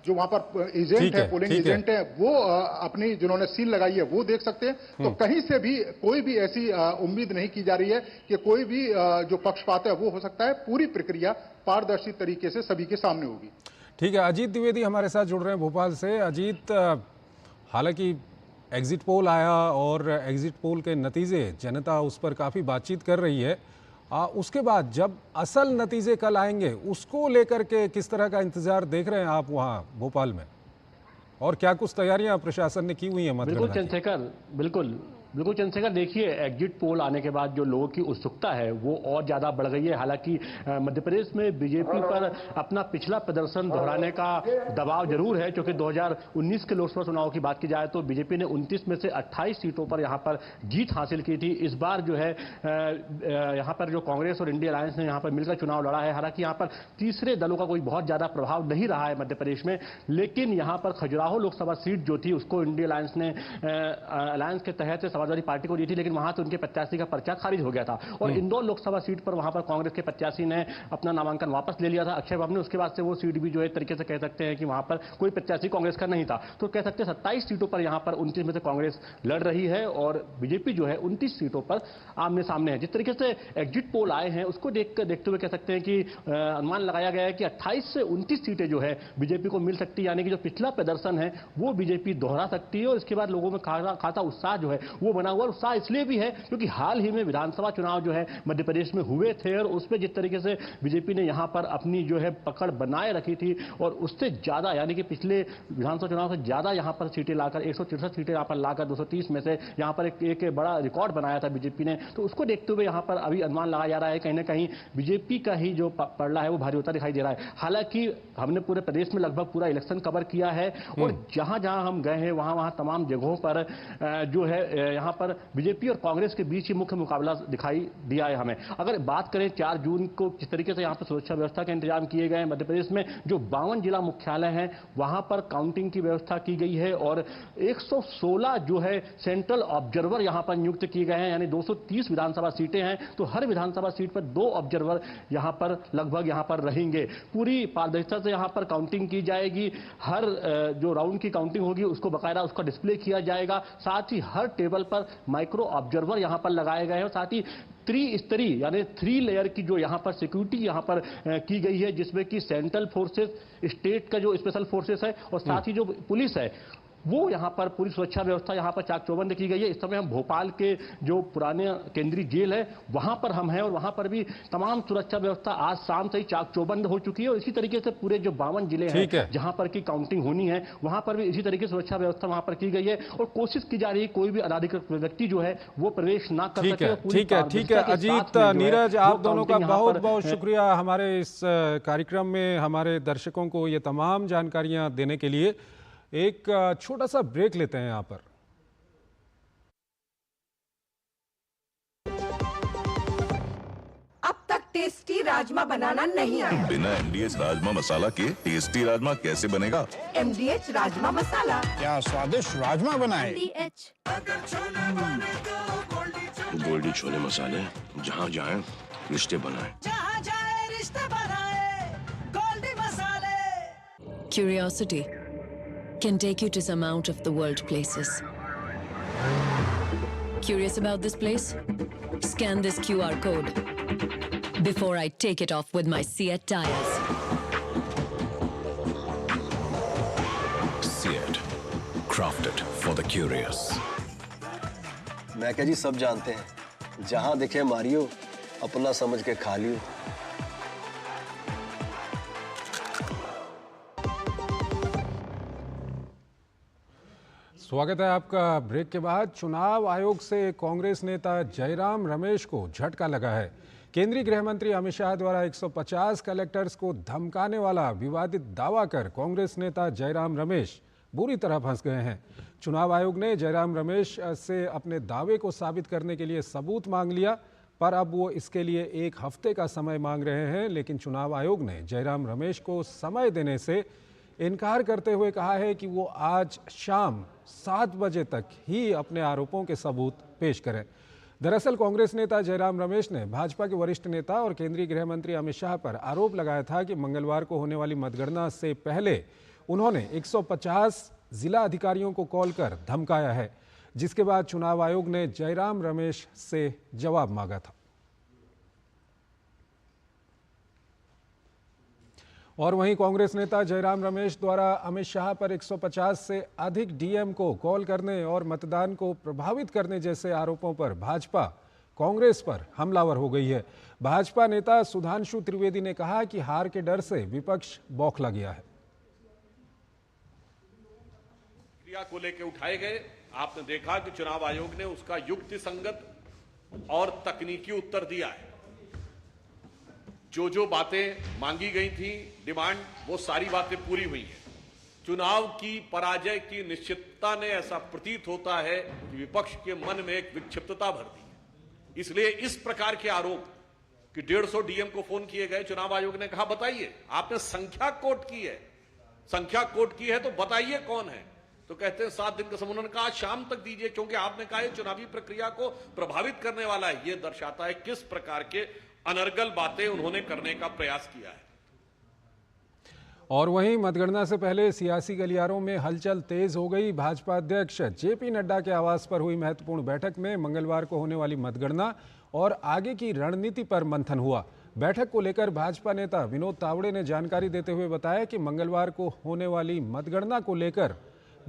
जो वहां पर एजेंट है, पोलिंग एजेंट है, वो अपनी जिन्होंने सील लगाई है वो देख सकते हैं। तो कहीं से भी कोई भी ऐसी उम्मीद नहीं की जा रही है कि कोई भी जो पक्षपात है वो हो सकता है। पूरी प्रक्रिया पारदर्शी तरीके से सभी के सामने होगी। ठीक है, अजीत द्विवेदी हमारे साथ जुड़ रहे हैं भोपाल से। अजीत, हालांकि एग्जिट पोल आया और एग्जिट पोल के नतीजे जनता उस पर काफ़ी बातचीत कर रही है, उसके बाद जब असल नतीजे कल आएंगे उसको लेकर के किस तरह का इंतजार देख रहे हैं आप वहाँ भोपाल में, और क्या कुछ तैयारियां प्रशासन ने की हुई हैं मतगणना? बिल्कुल चंद्रशेखर, बिल्कुल चंद्रशेखर, देखिए एग्जिट पोल आने के बाद जो लोगों की उत्सुकता है वो और ज़्यादा बढ़ गई है। हालांकि मध्य प्रदेश में बीजेपी पर अपना पिछला प्रदर्शन दोहराने का दबाव जरूर है, क्योंकि 2019 के लोकसभा चुनाव की बात की जाए तो बीजेपी ने 29 में से 28 सीटों पर यहाँ पर जीत हासिल की थी। इस बार जो है यहाँ पर जो कांग्रेस और इंडिया अलायंस ने यहाँ पर मिलकर चुनाव लड़ा है। हालांकि यहाँ पर तीसरे दलों का कोई बहुत ज़्यादा प्रभाव नहीं रहा है मध्य प्रदेश में, लेकिन यहाँ पर खजुराहो लोकसभा सीट जो थी उसको इंडिया अलायंस ने अलायंस के तहत समाजवादी पार्टी को दी थी, लेकिन वहां से उनके प्रत्याशी का पर्चा खारिज हो गया था। और इंदौर लोकसभा सीट पर वहां पर कांग्रेस के प्रत्याशी ने अपना नामांकन वापस ले लिया था, अक्षय बाबू ने। उसके बाद से वो सीट भी जो है तरीके से कह सकते हैं कि वहां पर कोई प्रत्याशी कांग्रेस का नहीं था। तो कह सकते हैं 27 सीटों पर यहां पर 29 में से कांग्रेस लड़ रही है और बीजेपी जो है 29 सीटों पर आमने सामने है। जिस तरीके से एग्जिट पोल आए हैं उसको देखते हुए कह सकते हैं कि अनुमान लगाया गया है कि 28 से 29 सीटें जो है बीजेपी को मिल सकती है, यानी कि जो पिछला प्रदर्शन है वो बीजेपी दोहरा सकती है। और इसके बाद लोगों में खाता उत्साह जो है वो बना हुआ। उत्साह इसलिए भी है क्योंकि हाल ही में विधानसभा चुनाव जो है मध्य प्रदेश में हुए थे और उसमें जिस तरीके से बीजेपी ने यहां पर अपनी जो है पकड़ बनाए रखी थी और उससे ज्यादा, यानी कि पिछले विधानसभा चुनाव से ज्यादा यहां पर सीटें लाकर 163 सीटें यहां पर लाकर 230 में से यहां पर एक बड़ा रिकॉर्ड बनाया था बीजेपी ने। तो उसको देखते हुए यहां पर अभी अनुमान लगाया जा रहा है कहीं ना कहीं बीजेपी का ही जो पलड़ा है वो भारी होता दिखाई दे रहा है। हालांकि हमने पूरे प्रदेश में लगभग पूरा इलेक्शन कवर किया है और जहां जहां हम गए हैं वहां तमाम जगहों पर जो है यहां पर बीजेपी और कांग्रेस के बीच ही मुख्य मुकाबला दिखाई दिया है हमें। अगर बात करें 4 जून को जिस तरीके से यहां पर सुरक्षा व्यवस्था के इंतजाम किए गए हैं, मध्य प्रदेश में जो 52 जिला मुख्यालय हैं वहां पर काउंटिंग की व्यवस्था की गई है और 116 जो है सेंट्रल ऑब्जर्वर यहां पर नियुक्त किए गए हैं, यानी 230 विधानसभा सीटें हैं तो हर विधानसभा सीट पर 2 ऑब्जर्वर यहां पर लगभग यहां पर रहेंगे। पूरी पारदर्शिता से यहां पर काउंटिंग की जाएगी। हर जो राउंड की काउंटिंग होगी उसको बकायदा उसका डिस्प्ले किया जाएगा। साथ ही हर टेबल पर माइक्रो ऑब्जर्वर यहां पर लगाए गए हैं और साथ ही त्रिस्तरीय यानी 3 लेयर की जो यहां पर सिक्योरिटी यहां पर की गई है, जिसमें कि सेंट्रल फोर्सेस, स्टेट का जो स्पेशल फोर्सेस है और साथ ही जो पुलिस है वो यहां पर पूरी सुरक्षा व्यवस्था यहां पर चाक चौबंद की गई है। इस समय हम भोपाल के जो पुराने केंद्रीय जेल है वहां पर हम हैं और वहां पर भी तमाम सुरक्षा व्यवस्था आज शाम से ही चाक चौबंद हो चुकी है और इसी तरीके से पूरे जो 52 जिले हैं जहां पर की काउंटिंग होनी है वहां पर भी इसी तरीके से सुरक्षा व्यवस्था वहां पर की गई है और कोशिश की जा रही है कोई भी अनाधिकृत व्यक्ति जो है वो प्रवेश ना कर सके। ठीक है अजीत, नीरज, आप दोनों का बहुत बहुत शुक्रिया हमारे इस कार्यक्रम में हमारे दर्शकों को ये तमाम जानकारियां देने के लिए। एक छोटा सा ब्रेक लेते हैं यहां पर। अब तक टेस्टी राजमा बनाना नहीं आया। बिना MDH राजमा मसाला के टेस्टी राजमा कैसे बनेगा? MDH राजमा मसाला, क्या स्वादिष्ट राजमा बनाए। गोल्डी छोले मसाले, जहाँ जाए रिश्ते बनाए। जहाँ जाए रिश्ते बनाए, गोल्डी मसाले। Curiosity can take you to some out of the world places. Curious about this place? Scan this QR code before I take it off with my Seat tires. Seat, crafted for the curious. मैं क्या जी सब जानते हैं, जहां दिखे Mario अपना समझ के खा लियो। स्वागत है आपका ब्रेक के बाद। चुनाव आयोग से कांग्रेस नेता जयराम रमेश को झटका लगा है। केंद्रीय गृह मंत्री अमित शाह द्वारा 150 कलेक्टर्स को धमकाने वाला विवादित दावा कर कांग्रेस नेता जयराम रमेश बुरी तरह फंस गए हैं। चुनाव आयोग ने जयराम रमेश से अपने दावे को साबित करने के लिए सबूत मांग लिया, पर अब वो इसके लिए 1 हफ्ते का समय मांग रहे हैं। लेकिन चुनाव आयोग ने जयराम रमेश को समय देने से इनकार करते हुए कहा है कि वो आज शाम 7 बजे तक ही अपने आरोपों के सबूत पेश करें। दरअसल कांग्रेस नेता जयराम रमेश ने भाजपा के वरिष्ठ नेता और केंद्रीय गृह मंत्री अमित शाह पर आरोप लगाया था कि मंगलवार को होने वाली मतगणना से पहले उन्होंने 150 जिला अधिकारियों को कॉल कर धमकाया है, जिसके बाद चुनाव आयोग ने जयराम रमेश से जवाब मांगा था। और वहीं कांग्रेस नेता जयराम रमेश द्वारा अमित शाह पर 150 से अधिक डीएम को कॉल करने और मतदान को प्रभावित करने जैसे आरोपों पर भाजपा कांग्रेस पर हमलावर हो गई है। भाजपा नेता सुधांशु त्रिवेदी ने कहा कि हार के डर से विपक्ष बौखला गया है। क्रिया को लेकर उठाए गए, आपने देखा कि चुनाव आयोग ने उसका युक्ति संगत और तकनीकी उत्तर दिया है। जो बातें मांगी गई थी डिमांड, वो सारी बातें पूरी हुई हैं। चुनाव की पराजय की निश्चितता ने ऐसा प्रतीत होता है कि विपक्ष के मन में एक विक्षिप्तता भर दी है। इसलिए इस प्रकार के आरोप कि 150 डीएम को फोन किए गए, चुनाव आयोग ने कहा बताइए, आपने संख्या कोट की है, संख्या कोट की है तो बताइए कौन है। तो कहते हैं 7 दिन का समय, उन्होंने कहा शाम तक दीजिए, क्योंकि आपने कहा ये चुनावी प्रक्रिया को प्रभावित करने वाला है। ये दर्शाता है किस प्रकार के अनर्गल बातें उन्होंने करने का प्रयास किया है। और वहीं मतगणना से पहले सियासी गलियारों में हलचल तेज हो गई। भाजपा अध्यक्ष जेपी नड्डा के आवास पर हुई महत्वपूर्ण बैठक में मंगलवार को होने वाली मतगणना और आगे की रणनीति पर मंथन हुआ। बैठक को लेकर भाजपा नेता विनोद तावड़े ने जानकारी देते हुए बताया कि मंगलवार को होने वाली मतगणना को लेकर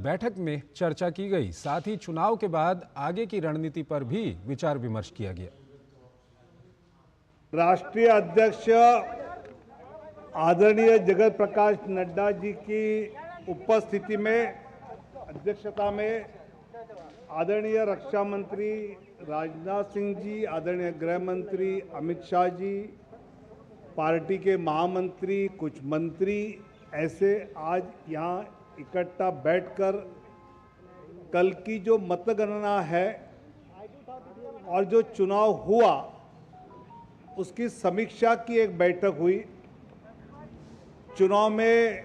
बैठक में चर्चा की गई, साथ ही चुनाव के बाद आगे की रणनीति पर भी विचार विमर्श किया गया। राष्ट्रीय अध्यक्ष आदरणीय जगत प्रकाश नड्डा जी की उपस्थिति में, अध्यक्षता में आदरणीय रक्षा मंत्री राजनाथ सिंह जी, आदरणीय गृह मंत्री अमित शाह जी, पार्टी के महामंत्री, कुछ मंत्री ऐसे आज यहाँ इकट्ठा बैठकर कल की जो मतगणना है और जो चुनाव हुआ उसकी समीक्षा की एक बैठक हुई। चुनाव में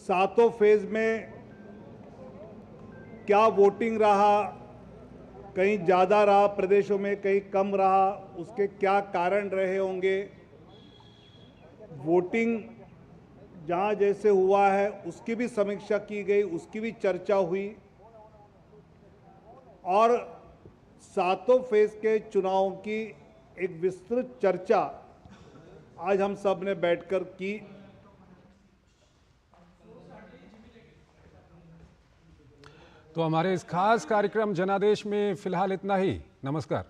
7 फेज में क्या वोटिंग रहा, कहीं ज़्यादा रहा प्रदेशों में, कहीं कम रहा, उसके क्या कारण रहे होंगे, वोटिंग जहाँ जैसे हुआ है उसकी भी समीक्षा की गई, उसकी भी चर्चा हुई। और सातों फेज के चुनावों की एक विस्तृत चर्चा आज हम सब ने बैठकर की। तो हमारे इस खास कार्यक्रम जनादेश में फिलहाल इतना ही। नमस्कार।